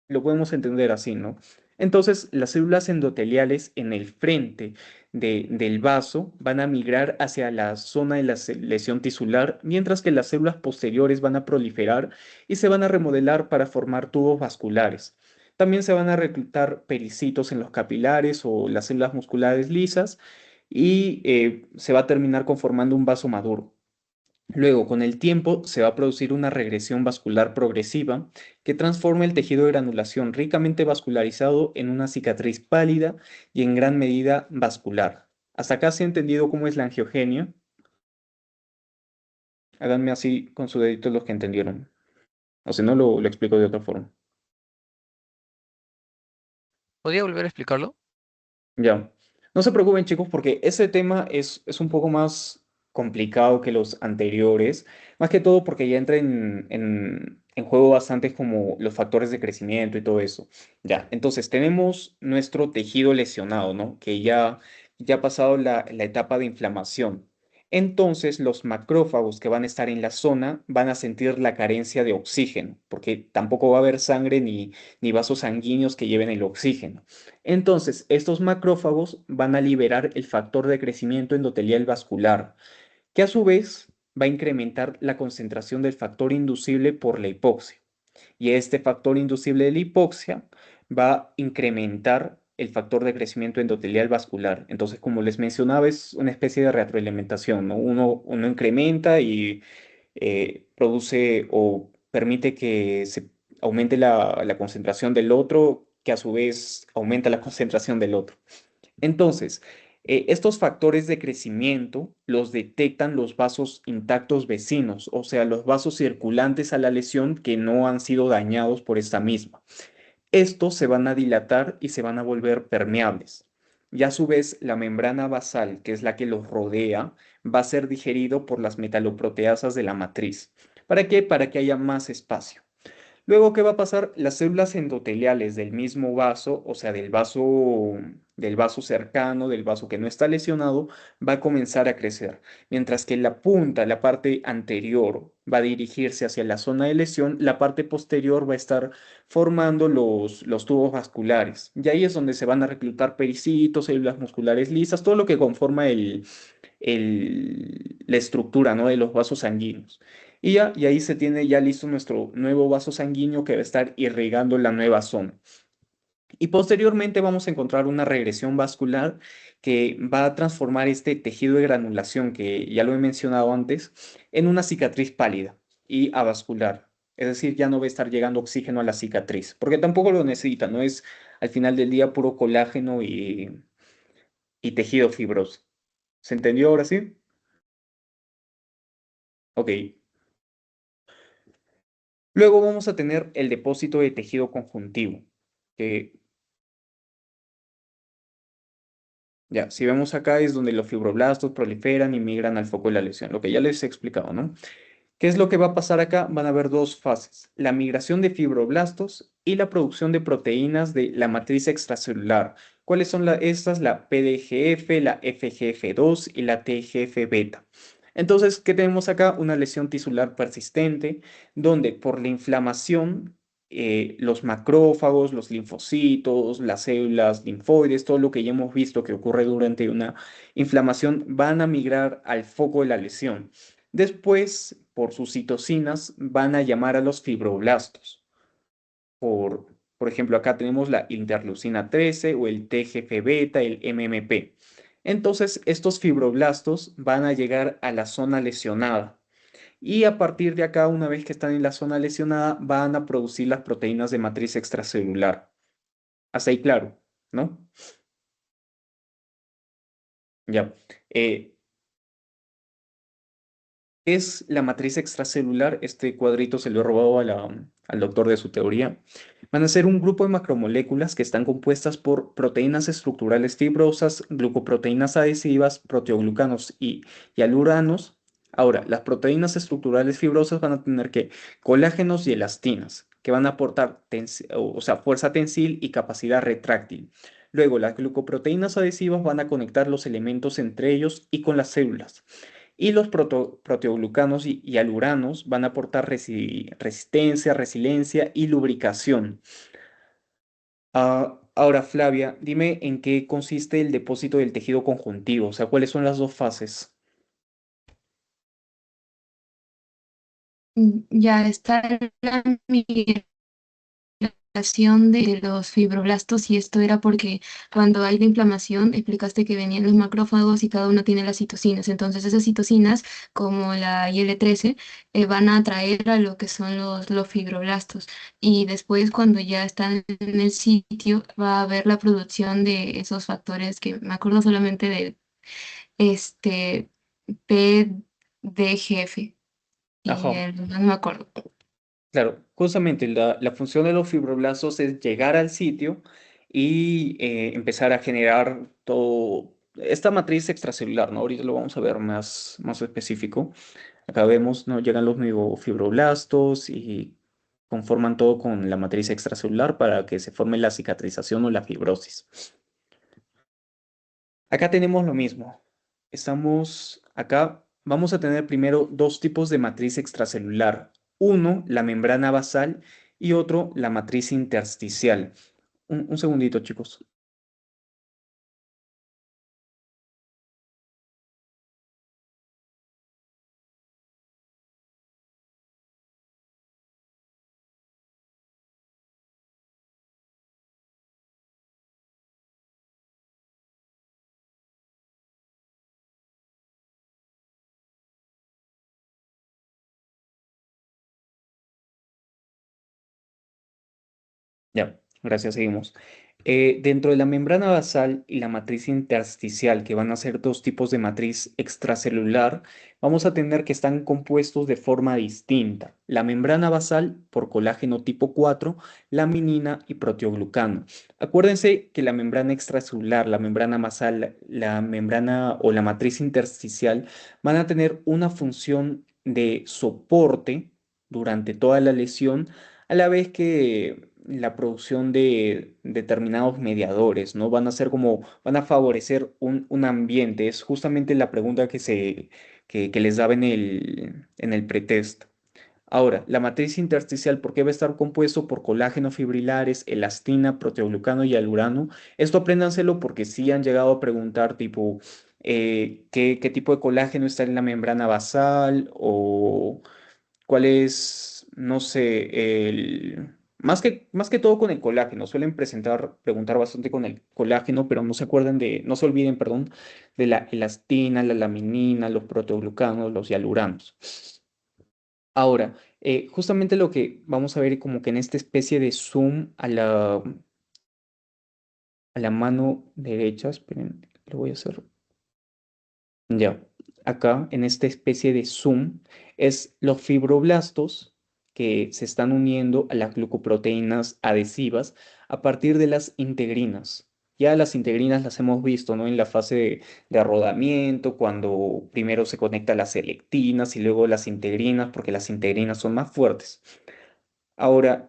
lo podemos entender así, ¿no? Entonces, las células endoteliales en el frente del vaso van a migrar hacia la zona de la lesión tisular, mientras que las células posteriores van a proliferar y se van a remodelar para formar tubos vasculares. También se van a reclutar pericitos en los capilares o las células musculares lisas y se va a terminar conformando un vaso maduro. Luego, con el tiempo, se va a producir una regresión vascular progresiva que transforma el tejido de granulación ricamente vascularizado en una cicatriz pálida y en gran medida vascular. Hasta acá se ha entendido cómo es la angiogenia. Háganme así con su dedito los que entendieron. O si no, lo explico de otra forma. ¿Podría volver a explicarlo? Ya. No se preocupen, chicos, porque ese tema es un poco más complicado que los anteriores, más que todo porque ya entra en juego bastante como los factores de crecimiento y todo eso. Ya, entonces tenemos nuestro tejido lesionado, ¿no? Que ya ha pasado la etapa de inflamación. Entonces, los macrófagos que van a estar en la zona van a sentir la carencia de oxígeno, porque tampoco va a haber sangre ni vasos sanguíneos que lleven el oxígeno. Entonces, estos macrófagos van a liberar el factor de crecimiento endotelial vascular, que a su vez va a incrementar la concentración del factor inducible por la hipoxia. Y este factor inducible de la hipoxia va a incrementar el factor de crecimiento endotelial vascular. Entonces, como les mencionaba, es una especie de retroalimentación, ¿no? Uno incrementa y produce o permite que se aumente la concentración del otro, que a su vez aumenta la concentración del otro. Entonces, estos factores de crecimiento los detectan los vasos intactos vecinos, o sea, los vasos circulantes a la lesión que no han sido dañados por esta misma. Estos se van a dilatar y se van a volver permeables. Y a su vez, la membrana basal, que es la que los rodea, va a ser digerido por las metaloproteasas de la matriz. ¿Para qué? Para que haya más espacio. Luego, ¿qué va a pasar? Las células endoteliales del mismo vaso, o sea, del vaso cercano, del vaso que no está lesionado, va a comenzar a crecer, mientras que la punta, la parte anterior, va a dirigirse hacia la zona de lesión, la parte posterior va a estar formando los tubos vasculares. Y ahí es donde se van a reclutar pericitos, células musculares lisas, todo lo que conforma la estructura, ¿no? de los vasos sanguíneos. Y ahí se tiene ya listo nuestro nuevo vaso sanguíneo que va a estar irrigando la nueva zona. Y posteriormente vamos a encontrar una regresión vascular que va a transformar este tejido de granulación, que ya lo he mencionado antes, en una cicatriz pálida y avascular. Es decir, ya no va a estar llegando oxígeno a la cicatriz, porque tampoco lo necesita, no es al final del día puro colágeno y tejido fibroso. ¿Se entendió ahora sí? Ok. Luego vamos a tener el depósito de tejido conjuntivo, que ya, si vemos acá es donde los fibroblastos proliferan y migran al foco de la lesión, lo que ya les he explicado, ¿no? ¿Qué es lo que va a pasar acá? Van a haber dos fases, la migración de fibroblastos y la producción de proteínas de la matriz extracelular. ¿Cuáles son estas? La PDGF, la FGF2 y la TGF-beta. Entonces, ¿qué tenemos acá? Una lesión tisular persistente, donde por la inflamación los macrófagos, los linfocitos, las células linfoides, todo lo que ya hemos visto que ocurre durante una inflamación, van a migrar al foco de la lesión. Después, por sus citocinas, van a llamar a los fibroblastos. Por ejemplo, acá tenemos la interleucina 13 o el TGF-beta, el MMP. Entonces, estos fibroblastos van a llegar a la zona lesionada. Y a partir de acá, una vez que están en la zona lesionada, van a producir las proteínas de matriz extracelular. Hasta ahí claro, ¿no? Ya. Es la matriz extracelular. Este cuadrito se lo he robado al doctor de su teoría. Van a ser un grupo de macromoléculas que están compuestas por proteínas estructurales fibrosas, glucoproteínas adhesivas, proteoglucanos y hialuranos. Ahora, las proteínas estructurales fibrosas van a tener que colágenos y elastinas, que van a aportar fuerza tensil y capacidad retráctil. Luego, las glucoproteínas adhesivas van a conectar los elementos entre ellos y con las células. Y los proteoglucanos y hialuranos van a aportar resistencia, resiliencia y lubricación. Ahora, Flavia, dime en qué consiste el depósito del tejido conjuntivo, o sea, cuáles son las dos fases. Ya está la de los fibroblastos y esto era porque cuando hay la inflamación explicaste que venían los macrófagos y cada uno tiene las citocinas. Entonces esas citocinas, como la IL-13, van a atraer a lo que son los fibroblastos y después cuando ya están en el sitio va a haber la producción de esos factores que me acuerdo solamente de este PDGF y Ajá. no me acuerdo. Claro, justamente la función de los fibroblastos es llegar al sitio y empezar a generar todo esta matriz extracelular, ¿no? Ahorita lo vamos a ver más específico. Acá vemos, ¿no? Llegan los miofibroblastos y conforman todo con la matriz extracelular para que se forme la cicatrización o la fibrosis. Acá tenemos lo mismo. Acá vamos a tener primero dos tipos de matriz extracelular. Uno, la membrana basal y otro, la matriz intersticial. Un segundito, chicos. Ya, gracias, seguimos. Dentro de la membrana basal y la matriz intersticial, que van a ser dos tipos de matriz extracelular, vamos a tener que están compuestos de forma distinta. La membrana basal por colágeno tipo 4, laminina y proteoglucano. Acuérdense que la membrana extracelular, la membrana basal, la membrana o la matriz intersticial van a tener una función de soporte durante toda la lesión a la vez que la producción de determinados mediadores, ¿no? Van a ser como, van a favorecer un ambiente. Es justamente la pregunta que les daba en el pretest. Ahora, la matriz intersticial, ¿por qué va a estar compuesto por colágeno fibrilares, elastina, proteoglucano y hialurano? Esto apréndanselo porque sí han llegado a preguntar tipo, ¿qué tipo de colágeno está en la membrana basal? O cuál es, no sé, más que todo con el colágeno. Suelen preguntar bastante con el colágeno, pero no se olviden, perdón, de la elastina, la laminina, los proteoglucanos, los hialuranos. Ahora, justamente lo que vamos a ver como que en esta especie de zoom a la mano derecha, esperen, lo voy a hacer. Ya, acá en esta especie de zoom es los fibroblastos que se están uniendo a las glucoproteínas adhesivas a partir de las integrinas. Ya las integrinas las hemos visto, ¿no? En la fase de arrodamiento, cuando primero se conecta las selectinas y luego las integrinas, porque las integrinas son más fuertes. Ahora,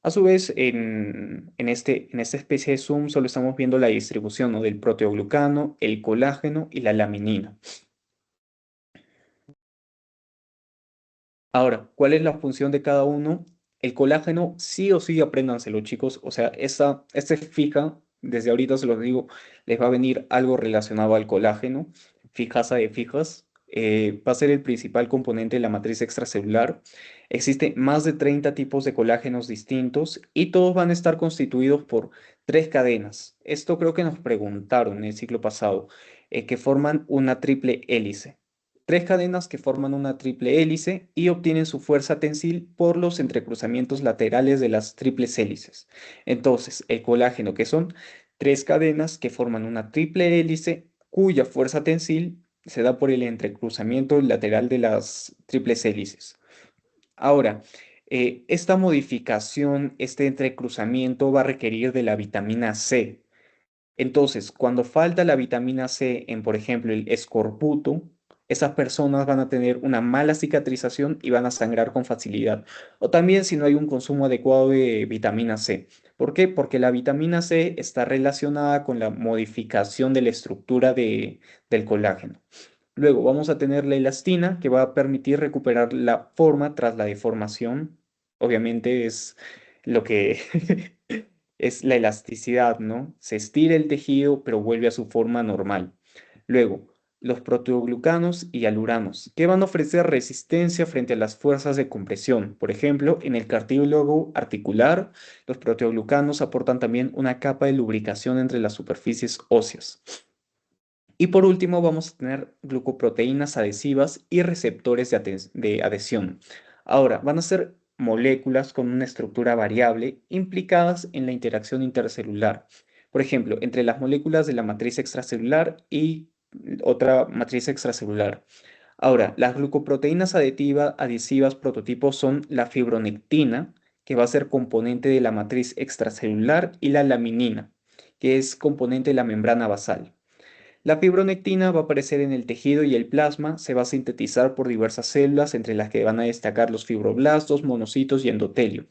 a su vez, en esta especie de zoom solo estamos viendo la distribución, ¿no? Del proteoglucano, el colágeno y la laminina. Ahora, ¿cuál es la función de cada uno? el colágeno sí o sí apréndanselo, chicos. O sea, esta es fija, desde ahorita se los digo, les va a venir algo relacionado al colágeno, fijasa de fijas. Va a ser el principal componente de la matriz extracelular. Existe más de 30 tipos de colágenos distintos y todos van a estar constituidos por tres cadenas. Esto creo que nos preguntaron en el ciclo pasado, que forman una triple hélice. Tres cadenas que forman una triple hélice y obtienen su fuerza tensil por los entrecruzamientos laterales de las triples hélices. Entonces, el colágeno, que son tres cadenas que forman una triple hélice cuya fuerza tensil se da por el entrecruzamiento lateral de las triples hélices. Ahora, esta modificación, este entrecruzamiento va a requerir de la vitamina C. Entonces, cuando falta la vitamina C en, por ejemplo, el escorbuto, esas personas van a tener una mala cicatrización y van a sangrar con facilidad. O también si no hay un consumo adecuado de vitamina C. ¿Por qué? Porque la vitamina C está relacionada con la modificación de la estructura del colágeno. Luego vamos a tener la elastina que va a permitir recuperar la forma tras la deformación. Obviamente es lo que es la elasticidad, ¿no? Se estira el tejido pero vuelve a su forma normal. Luego, los proteoglucanos y aluranos, que van a ofrecer resistencia frente a las fuerzas de compresión. Por ejemplo, en el cartílago articular, los proteoglucanos aportan también una capa de lubricación entre las superficies óseas. Y por último vamos a tener glucoproteínas adhesivas y receptores de adhesión. Ahora, van a ser moléculas con una estructura variable implicadas en la interacción intercelular. Por ejemplo, entre las moléculas de la matriz extracelular y otra matriz extracelular. Ahora, las glucoproteínas adhesivas prototipos son la fibronectina, que va a ser componente de la matriz extracelular, y la laminina, que es componente de la membrana basal. La fibronectina va a aparecer en el tejido y el plasma, se va a sintetizar por diversas células, entre las que van a destacar los fibroblastos, monocitos y endotelio.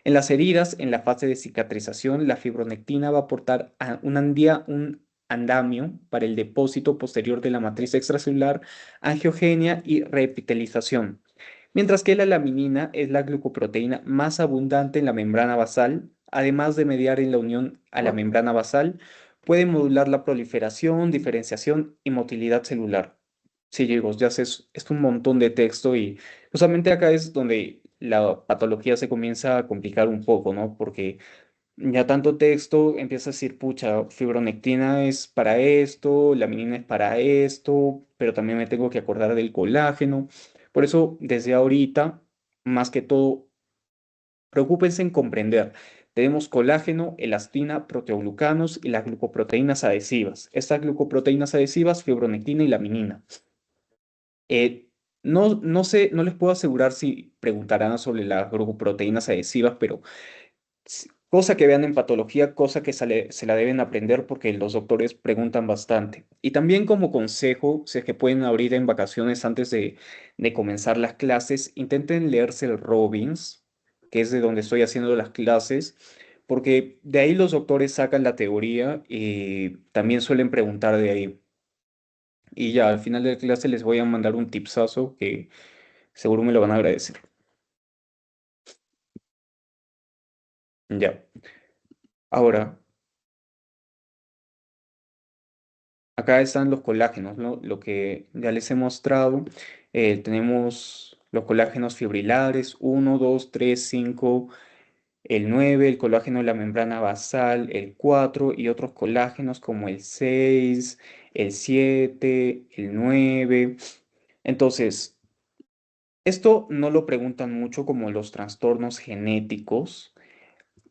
En las heridas, en la fase de cicatrización, la fibronectina va a aportar un andamio para el depósito posterior de la matriz extracelular, angiogenia y reepitelización. Mientras que la laminina es la glucoproteína más abundante en la membrana basal, además de mediar en la unión a la membrana basal, puede modular la proliferación, diferenciación y motilidad celular. Sí, chicos, ya sé, es un montón de texto y justamente acá es donde la patología se comienza a complicar un poco, ¿no? Porque ya tanto texto empieza a decir, pucha, fibronectina es para esto, laminina es para esto, pero también me tengo que acordar del colágeno. Por eso, desde ahorita, más que todo, preocúpense en comprender. Tenemos colágeno, elastina, proteoglucanos y las glucoproteínas adhesivas. Estas glucoproteínas adhesivas, fibronectina y laminina. No sé, no les puedo asegurar si preguntarán sobre las glucoproteínas adhesivas, pero cosa que vean en patología, cosa que se la deben aprender porque los doctores preguntan bastante. Y también como consejo, si es que pueden abrir en vacaciones antes de comenzar las clases, intenten leerse el Robbins, que es de donde estoy haciendo las clases, porque de ahí los doctores sacan la teoría y también suelen preguntar de ahí. Y ya al final de la clase les voy a mandar un tipsazo que seguro me lo van a agradecer. Ya. Ahora, acá están los colágenos, ¿no? Lo que ya les he mostrado. Tenemos los colágenos fibrilares, 1, 2, 3, 5, el 9, el colágeno de la membrana basal, el 4 y otros colágenos como el 6, el 7, el 9. Entonces, esto no lo preguntan mucho como los trastornos genéticos,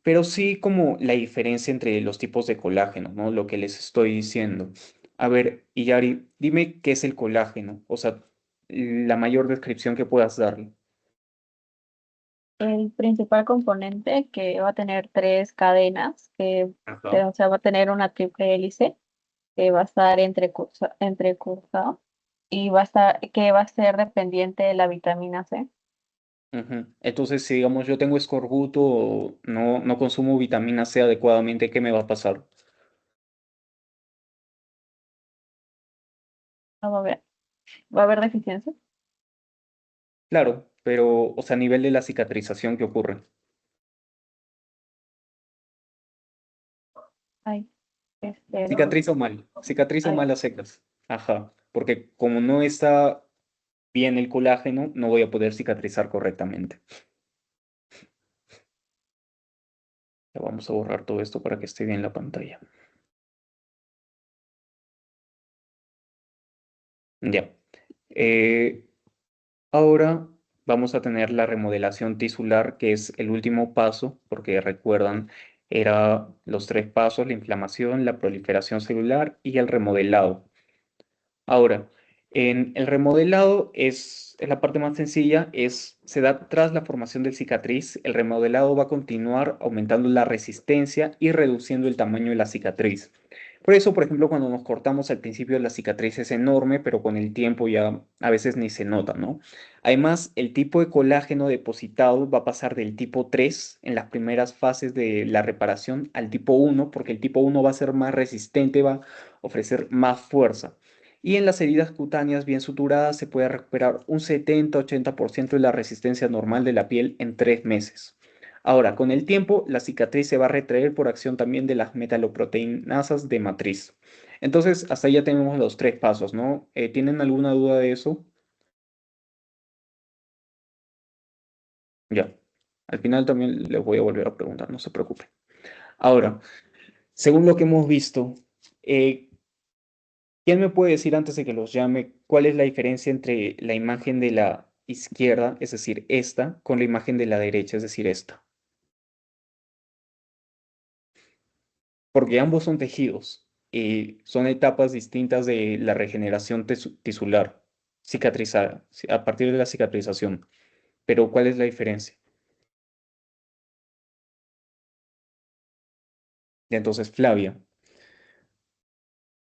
pero sí como la diferencia entre los tipos de colágeno, ¿no? Lo que les estoy diciendo. A ver, Iyari, dime qué es el colágeno, o sea, la mayor descripción que puedas darle. El principal componente que va a tener tres cadenas, Ajá. o sea, va a tener una triple hélice que va a estar entrecursado y que va a ser dependiente de la vitamina C. Ujú. Entonces, si digamos yo tengo escorbuto o no consumo vitamina C adecuadamente, ¿qué me va a pasar? Vamos a ver, va a haber deficiencia. Claro, pero, o sea, a nivel de la cicatrización, ¿qué ocurre? Ay, este, Cicatrizo ay, mal a secas. Ajá, porque como no está bien el colágeno, no voy a poder cicatrizar correctamente. Ya vamos a borrar todo esto para que esté bien la pantalla. Ya. Eh, Ahora vamos a tener la remodelación tisular, que es el último paso, porque recuerdan, era los tres pasos: la inflamación, la proliferación celular y el remodelado. Ahora, en el remodelado es la parte más sencilla, se da tras la formación del cicatriz. El remodelado va a continuar aumentando la resistencia y reduciendo el tamaño de la cicatriz. Por eso, por ejemplo, cuando nos cortamos al principio la cicatriz es enorme, pero con el tiempo ya a veces ni se nota, ¿no? Además, el tipo de colágeno depositado va a pasar del tipo 3 en las primeras fases de la reparación al tipo 1, porque el tipo 1 va a ser más resistente, va a ofrecer más fuerza. Y en las heridas cutáneas bien suturadas se puede recuperar un 70-80% de la resistencia normal de la piel en 3 meses. Ahora, con el tiempo, la cicatriz se va a retraer por acción también de las metaloproteinasas de matriz. Entonces, hasta ahí ya tenemos los tres pasos, ¿no? ¿Tienen alguna duda de eso? Ya. Al final también les voy a volver a preguntar, no se preocupen. Ahora, según lo que hemos visto, eh, ¿quién me puede decir antes de que los llame cuál es la diferencia entre la imagen de la izquierda, es decir, esta, con la imagen de la derecha, es decir, esta? Porque ambos son tejidos y son etapas distintas de la regeneración tisular, cicatrizada, a partir de la cicatrización. Pero ¿cuál es la diferencia? Y entonces, Flavia,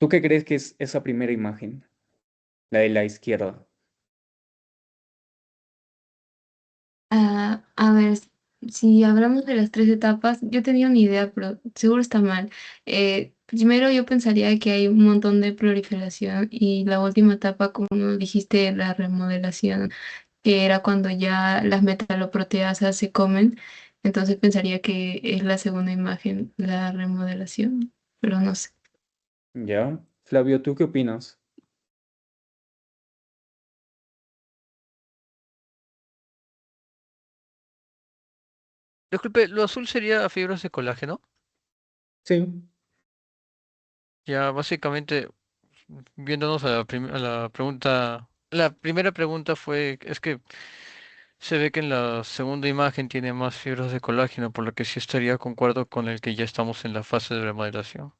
¿tú qué crees que es esa primera imagen, la de la izquierda? A ver, si hablamos de las tres etapas, yo tenía una idea, pero seguro está mal. Primero yo pensaría que hay un montón de proliferación y la última etapa, como dijiste, la remodelación, que era cuando ya las metaloproteasas se comen. Entonces pensaría que es la segunda imagen, la remodelación, pero no sé. ¿Ya? Flavio, ¿tú qué opinas? Disculpe, ¿lo azul sería fibras de colágeno? Sí. Ya, básicamente, viéndonos a la pregunta, la primera pregunta fue, es que se ve que en la segunda imagen tiene más fibras de colágeno, por lo que sí estaría concuerdo con el que ya estamos en la fase de remodelación.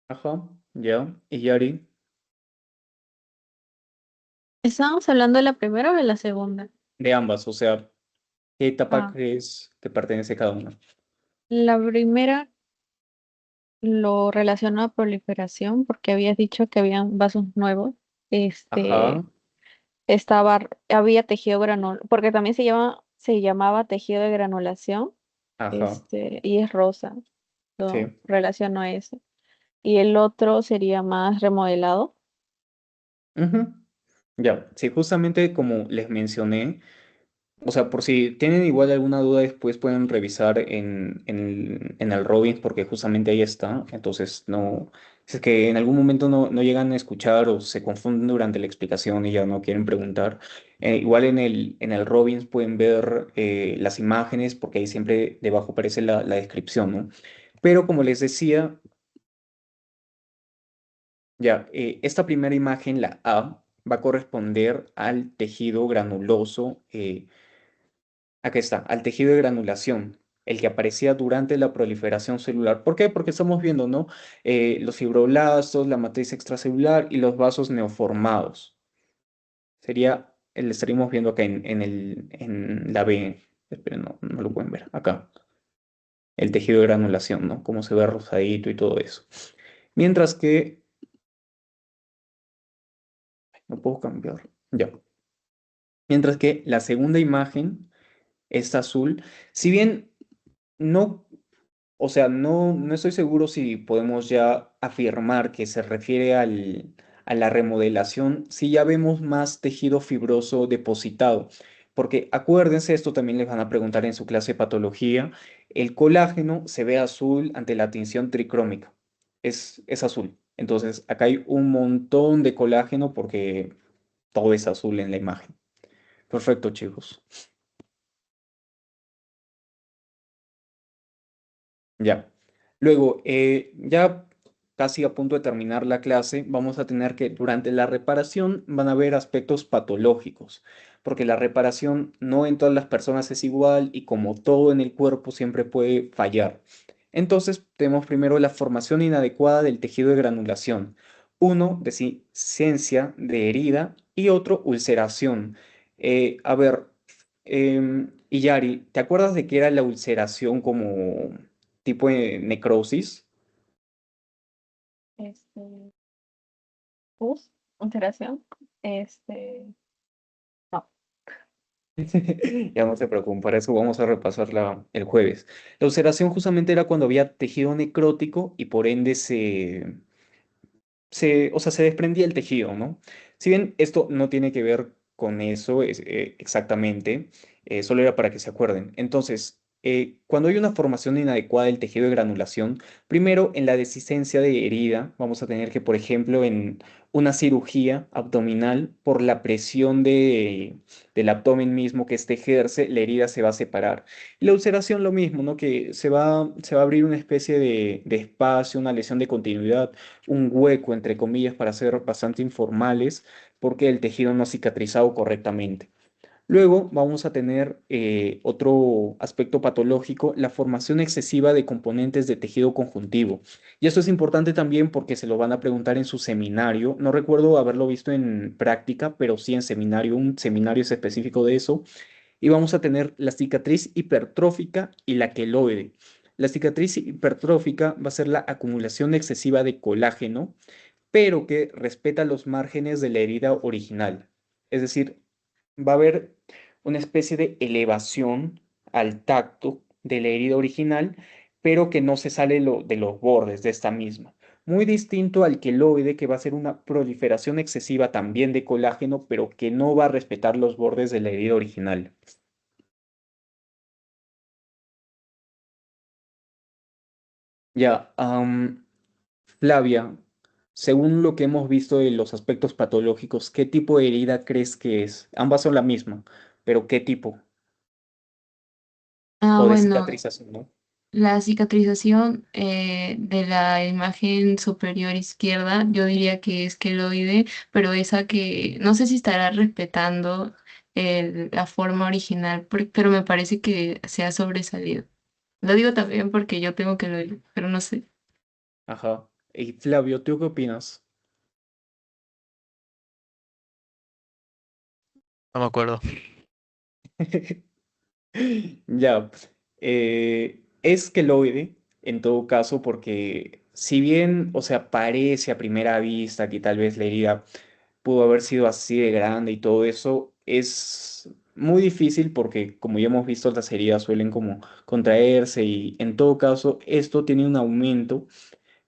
Ajá, ya. ¿Y Yari? ¿estábamos hablando de la primera o de la segunda? De ambas, o sea, ¿qué etapa Ah, crees que pertenece cada una? la primera lo relaciono a proliferación porque habías dicho que habían vasos nuevos. Ajá, Había tejido granul, porque también se llamaba tejido de granulación, ajá, y es rosa, lo sí. relaciono a eso. Y el otro sería más remodelado. Ujú. Ya, sí, justamente como les mencioné, o sea, por si tienen igual alguna duda después pueden revisar en el Robbins porque justamente ahí está. Entonces, no, si es que en algún momento no llegan a escuchar o se confunden durante la explicación y ya no quieren preguntar, igual en el Robbins pueden ver las imágenes porque ahí siempre debajo aparece la descripción, ¿no? Pero como les decía, ya, esta primera imagen, la A, va a corresponder al tejido granuloso. Acá está, al tejido de granulación, el que aparecía durante la proliferación celular. ¿Por qué? Porque estamos viendo, ¿no? Los fibroblastos, la matriz extracelular y los vasos neoformados. Estaríamos viendo acá en la B. Esperen, no lo pueden ver. Acá, el tejido de granulación, ¿no? Cómo se ve rosadito y todo eso. Mientras que, no puedo cambiar. Ya. Mientras que la segunda imagen, esta azul, si bien no. O sea, no estoy seguro si podemos ya afirmar que se refiere a la remodelación, si ya vemos más tejido fibroso depositado, Porque acuérdense, esto también les van a preguntar en su clase de patología, el colágeno se ve azul ante la tinción tricrómica, es azul. Entonces, acá hay un montón de colágeno porque todo es azul en la imagen. Perfecto, chicos. Ya. Luego, ya casi a punto de terminar la clase, vamos a tener que durante la reparación van a haber aspectos patológicos, porque la reparación no en todas las personas es igual y como todo en el cuerpo siempre puede fallar. Entonces, tenemos primero la formación inadecuada del tejido de granulación. Uno, deficiencia de herida y otro, ulceración. A ver, Iyari, ¿te acuerdas de qué era la ulceración como tipo de necrosis? Este, pus, alteración, no, Ya no se preocupen, para eso vamos a repasarla el jueves. La ulceración justamente era cuando había tejido necrótico y por ende o sea, se desprendía el tejido, ¿no? Si bien esto no tiene que ver con eso exactamente, solo era para que se acuerden. Entonces, cuando hay una formación inadecuada del tejido de granulación, primero en la desistencia de herida, vamos a tener que, por ejemplo, en una cirugía abdominal, por la presión del abdomen mismo que éste ejerce, la herida se va a separar. Y la ulceración lo mismo, ¿no? Que se va a abrir una especie de espacio, una lesión de continuidad, un hueco, entre comillas, para ser bastante informales, porque el tejido no ha cicatrizado correctamente. Luego vamos a tener otro aspecto patológico, la formación excesiva de componentes de tejido conjuntivo. Y esto es importante también porque se lo van a preguntar en su seminario. No recuerdo haberlo visto en práctica, pero sí en seminario. Un seminario es específico de eso. Y vamos a tener la cicatriz hipertrófica y la queloide. La cicatriz hipertrófica va a ser la acumulación excesiva de colágeno, pero que respeta los márgenes de la herida original. Es decir, va a haber una especie de elevación al tacto de la herida original, pero que no se sale de los bordes de esta misma. Muy distinto al queloide, que va a ser una proliferación excesiva también de colágeno, pero que no va a respetar los bordes de la herida original. Ya, Flavia, según lo que hemos visto de los aspectos patológicos, ¿qué tipo de herida crees que es? Ambas son la misma, pero ¿qué tipo? Ah, O de bueno, cicatrización, ¿no? la cicatrización de la imagen superior izquierda, yo diría que es queloide, pero esa que no sé si estará respetando la forma original, pero me parece que se ha sobresalido. Lo digo también porque yo tengo queloide, pero no sé. Ajá. Y Flavio, ¿tú qué opinas? No me acuerdo. Ya, es queloide en todo caso porque si bien, o sea, parece a primera vista que tal vez la herida pudo haber sido así de grande y todo eso, es muy difícil porque como ya hemos visto las heridas suelen como contraerse y en todo caso esto tiene un aumento,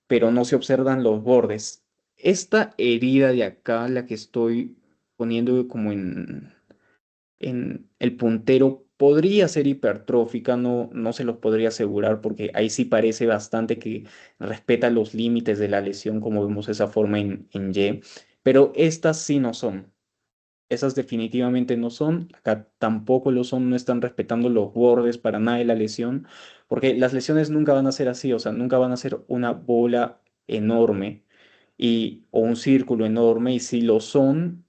pero no se observan los bordes. Esta herida de acá, la que estoy poniendo como en el puntero podría ser hipertrófica, no, no se los podría asegurar porque ahí sí parece bastante que respeta los límites de la lesión como vemos esa forma en Y, pero estas sí no son. Esas definitivamente no son, acá tampoco lo son, no están respetando los bordes para nada de la lesión, porque las lesiones nunca van a ser así, o sea, nunca van a ser una bola enorme o un círculo enorme, y si lo son,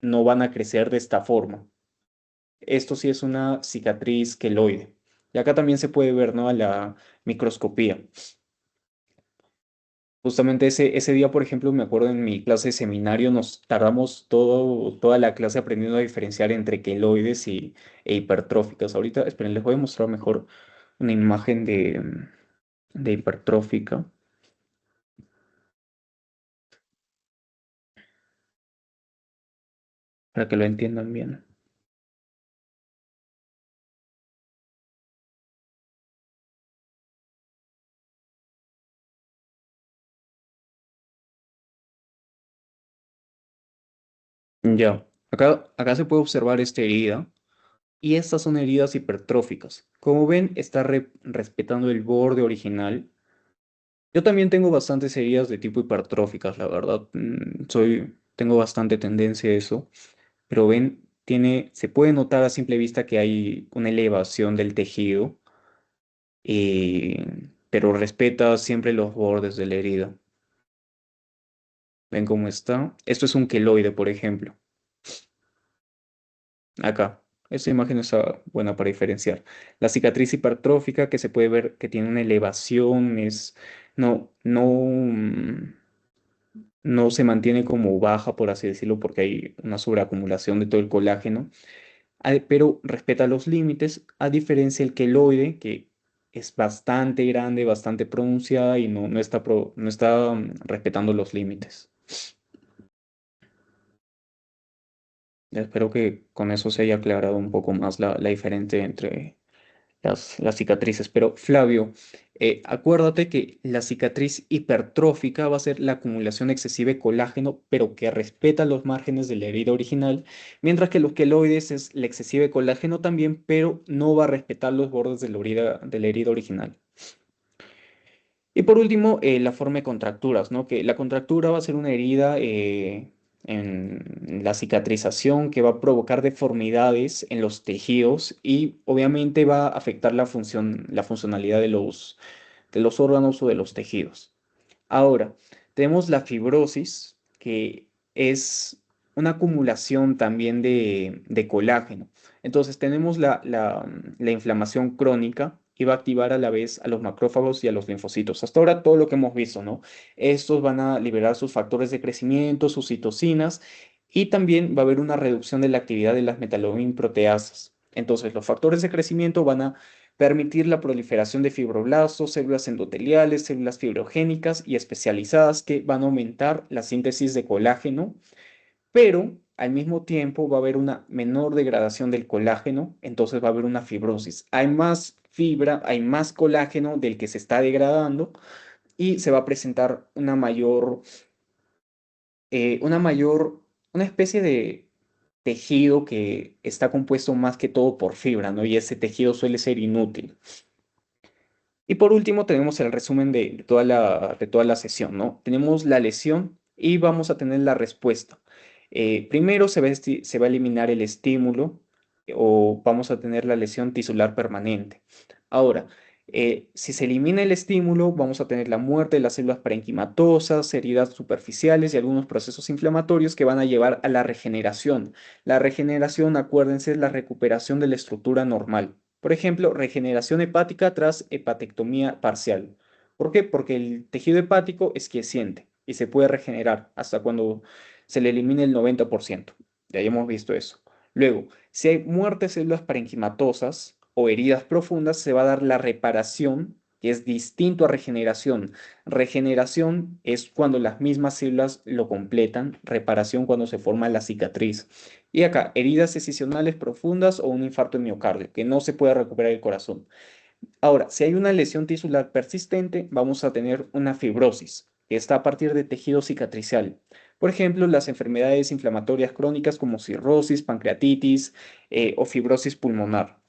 no van a crecer de esta forma. Esto sí es una cicatriz queloide. Y acá también se puede ver, ¿no? A la microscopía. Justamente ese día, por ejemplo, me acuerdo en mi clase de seminario, nos tardamos toda la clase aprendiendo a diferenciar entre queloides e hipertróficas. Ahorita, esperen, les voy a mostrar mejor una imagen de hipertrófica para que lo entiendan bien. Ya. Acá se puede observar esta herida y estas son heridas hipertróficas. Como ven, está respetando el borde original. Yo también tengo bastantes heridas de tipo hipertróficas, la verdad. Tengo bastante tendencia a eso. Pero ven, se puede notar a simple vista que hay una elevación del tejido, pero respeta siempre los bordes de la herida. ¿Ven cómo está? Esto es un queloide, por ejemplo. Acá. Esta imagen está buena para diferenciar. La cicatriz hipertrófica que se puede ver que tiene una elevación, no, no, no se mantiene como baja, por así decirlo, porque hay una sobreacumulación de todo el colágeno, pero respeta los límites, a diferencia del queloide, que es bastante grande, bastante pronunciada y no está respetando los límites. Espero que con eso se haya aclarado un poco más la diferencia entre las cicatrices. Pero Flavio, acuérdate que la cicatriz hipertrófica va a ser la acumulación excesiva de colágeno, pero que respeta los márgenes de la herida original, mientras que los queloides es la excesiva de colágeno también, pero no va a respetar los bordes de la herida original. Y por último, la forma de contracturas, ¿no? Que la contractura va a ser una herida en la cicatrización que va a provocar deformidades en los tejidos y obviamente va a afectar la funcionalidad de los órganos o de los tejidos. Ahora, tenemos la fibrosis, que es una acumulación también de colágeno. Entonces, tenemos la inflamación crónica y va a activar a la vez a los macrófagos y a los linfocitos. Hasta ahora todo lo que hemos visto, ¿no? Estos van a liberar sus factores de crecimiento, sus citocinas, y también va a haber una reducción de la actividad de las metalogin proteasas. Entonces, los factores de crecimiento van a permitir la proliferación de fibroblastos, células endoteliales, células fibrogénicas y especializadas que van a aumentar la síntesis de colágeno, pero al mismo tiempo va a haber una menor degradación del colágeno, entonces va a haber una fibrosis. Hay más fibra, hay más colágeno del que se está degradando y se va a presentar una mayor, una especie de tejido que está compuesto más que todo por fibra, ¿no? Y ese tejido suele ser inútil. Y por último, tenemos el resumen de toda la sesión, ¿no? Tenemos la lesión y vamos a tener la respuesta. Primero se va a eliminar el estímulo o vamos a tener la lesión tisular permanente. Ahora, si se elimina el estímulo, vamos a tener la muerte de las células parenquimatosas, heridas superficiales y algunos procesos inflamatorios que van a llevar a la regeneración. La regeneración, acuérdense, es la recuperación de la estructura normal. Por ejemplo, regeneración hepática tras hepatectomía parcial. ¿Por qué? Porque el tejido hepático es quiesciente y se puede regenerar hasta cuando se le elimine el 90%. Ya hemos visto eso. Luego, si hay muerte de células parenquimatosas o heridas profundas, se va a dar la reparación, que es distinto a regeneración. Regeneración es cuando las mismas células lo completan, reparación cuando se forma la cicatriz. Y acá, heridas excisionales profundas o un infarto de miocardio, que no se puede recuperar el corazón. Ahora, si hay una lesión tisular persistente, vamos a tener una fibrosis, que está a partir de tejido cicatricial. Por ejemplo, las enfermedades inflamatorias crónicas como cirrosis, pancreatitis o fibrosis pulmonar.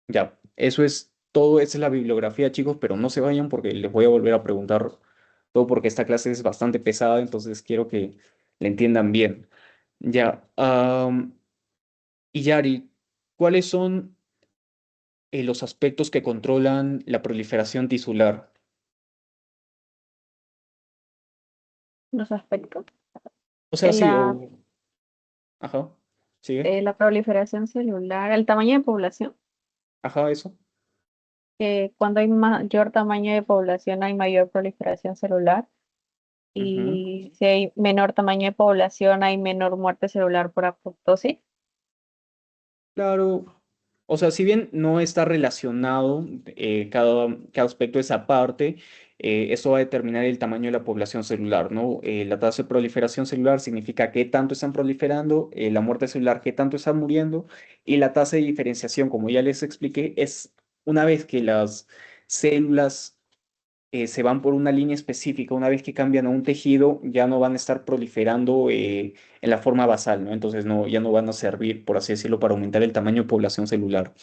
Ya, eso es todo, esa es la bibliografía, chicos, pero no se vayan porque les voy a volver a preguntar todo porque esta clase es bastante pesada, entonces quiero que la entiendan bien. Ya, y Yari, ¿cuáles son los aspectos que controlan la proliferación tisular? Los aspectos. O sea, Eh, sí, La, ajá, sigue, la proliferación celular, el tamaño de población. ajá, eso. Cuando hay mayor tamaño de población hay mayor proliferación celular Ujú. y si hay menor tamaño de población hay menor muerte celular por apoptosis. Claro, o sea, si bien no está relacionado, cada aspecto es aparte, eso va a determinar el tamaño de la población celular, ¿no? La tasa de proliferación celular significa qué tanto están proliferando, la muerte celular, qué tanto están muriendo, y la tasa de diferenciación, como ya les expliqué, es una vez que las células se van por una línea específica. Una vez que cambian a un tejido, ya no van a estar proliferando en la forma basal, ¿no? Entonces no, ya no van a servir, por así decirlo, para aumentar el tamaño de población celular.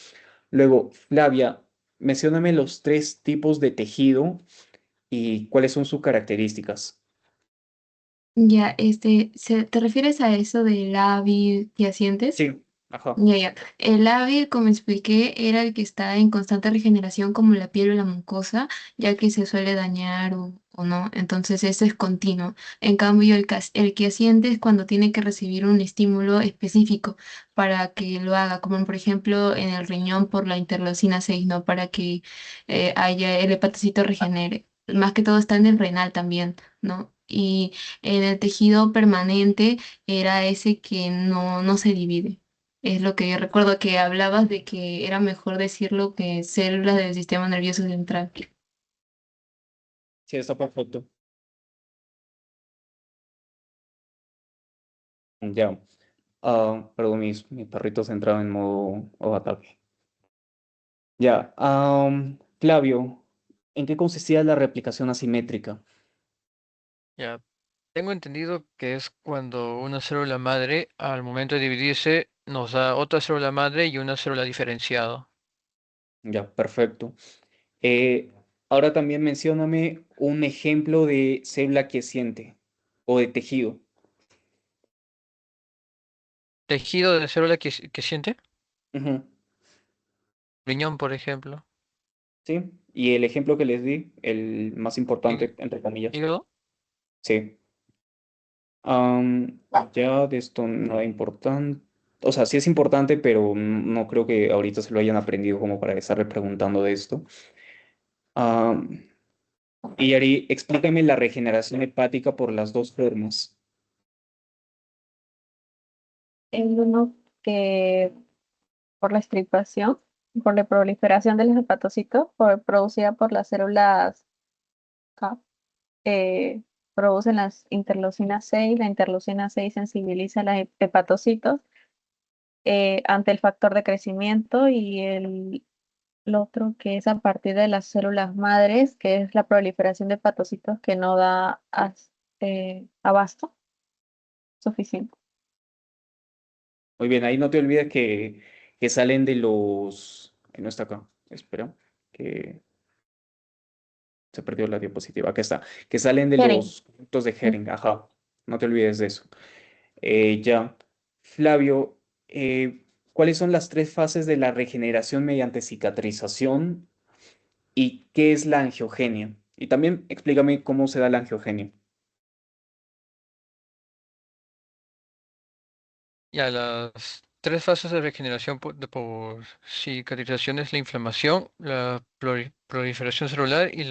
Luego, Flavia, mencióname los tres tipos de tejido y cuáles son sus características. Ya, ¿te refieres a eso de lábil que asientes? Sí, ajá. Ya, ya. El lábil, como expliqué, era el que está en constante regeneración como la piel o la mucosa, ya que se suele dañar o no. Entonces, ese es continuo. En cambio, el que asiente es cuando tiene que recibir un estímulo específico para que lo haga, como por ejemplo en el riñón por la interleucina 6, ¿no? Para que haya el hepatocito regenere. Más que todo está en el renal también, ¿no? Y en el tejido permanente era ese que no se divide. Es lo que yo recuerdo que hablabas de que era mejor decirlo que células del sistema nervioso central. Sí, está perfecto. Ya. Perdón, mis perritos entraron en modo ataque. Ya. Flavio, ¿en qué consistía la replicación asimétrica? Ya, tengo entendido que es cuando una célula madre, al momento de dividirse, nos da otra célula madre y una célula diferenciada. Ya, perfecto. Eh, Ahora también mencióname un ejemplo de célula quiescente o de tejido. Tejido de célula que siente, Ujú. riñón, por ejemplo. ¿Sí? Y el ejemplo que les di, el más Hí- importante, entre comillas. Hígado. Sí. Ya de esto nada importante. O sea, sí es importante, pero no creo que ahorita se lo hayan aprendido como para estarle preguntando de esto. Am, y Ari, explícame la regeneración hepática por las dos formas. El uno que por la extirpación, por la proliferación de los hepatocitos, producida por las células K, eh, producen las interleucinas 6. La interleucina 6 sensibiliza a los hepatocitos ante el factor de crecimiento y el otro que es a partir de las células madres, que es la proliferación de hepatocitos que no da abasto suficiente. Muy bien, ahí no te olvides que salen de los... que no está acá. Espera, que se perdió la diapositiva. Acá está. Que salen de Keren. los puntos de Hering. Ajá. No te olvides de eso. Ya. Flavio, ¿cuáles son las tres fases de la regeneración mediante cicatrización y qué es la angiogenia? Y también explícame cómo se da la angiogenia. Ya, las tres fases de regeneración por cicatrización es la inflamación, la proliferación celular y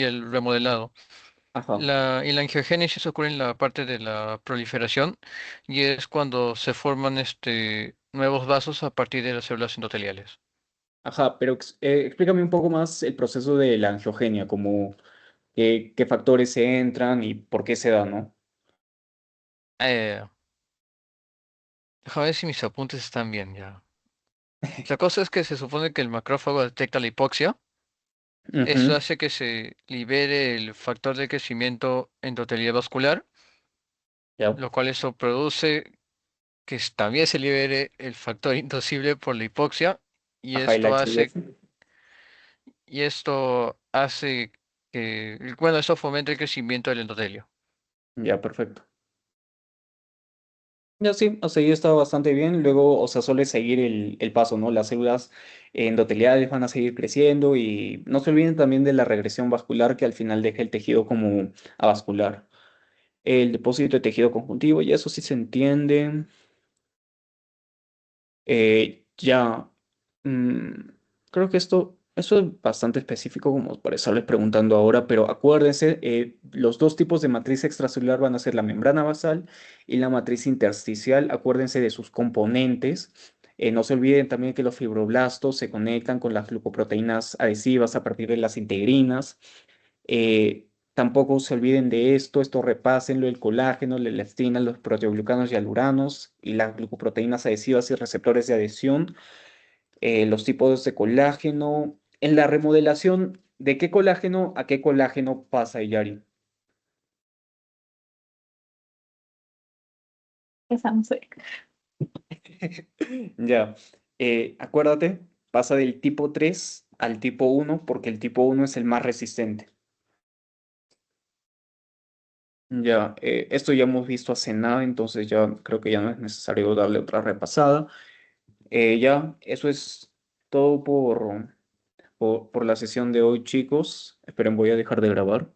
el remodelado. Ajá. Y la angiogénesis ocurre en la parte de la proliferación y es cuando se forman nuevos vasos a partir de las células endoteliales. Ajá, pero explícame un poco más el proceso de la angiogenia, como qué factores se entran y por qué se da, ¿no? Eh, Déjame ver si mis apuntes están bien ya. La cosa es que se supone que el macrófago detecta la hipoxia. Eso Ujú. hace que se libere el factor de crecimiento endotelial vascular, Ya. lo cual eso produce que también se libere el factor inducible por la hipoxia y Ajá, y la HIF. esto hace que, bueno, esto fomenta el crecimiento del endotelio. Ya, perfecto. Ya sí, o sea, ya está bastante bien. Luego, o sea, suele seguir el paso, ¿no? Las células endoteliales van a seguir creciendo y no se olviden también de la regresión vascular que al final deja el tejido como avascular. El depósito de tejido conjuntivo, y eso sí se entiende. Ya, mm, creo que esto es bastante específico como para estarles preguntando ahora, pero acuérdense, los dos tipos de matriz extracelular van a ser la membrana basal y la matriz intersticial. Acuérdense de sus componentes. No se olviden también que los fibroblastos se conectan con las glucoproteínas adhesivas a partir de las integrinas. Tampoco se olviden de esto repásenlo, el colágeno, la elastina, los proteoglucanos y aluranos y las glucoproteínas adhesivas y receptores de adhesión, los tipos de colágeno. En la remodelación ¿De qué colágeno a qué colágeno pasa, Yari? Esa no sé. Ya, acuérdate, pasa del tipo 3 al tipo uno porque el tipo uno es el más resistente. Ya, esto ya hemos visto hace nada, entonces ya creo que ya no es necesario darle otra repasada. Ya, eso es todo por la sesión de hoy, chicos. Esperen, voy a dejar de grabar.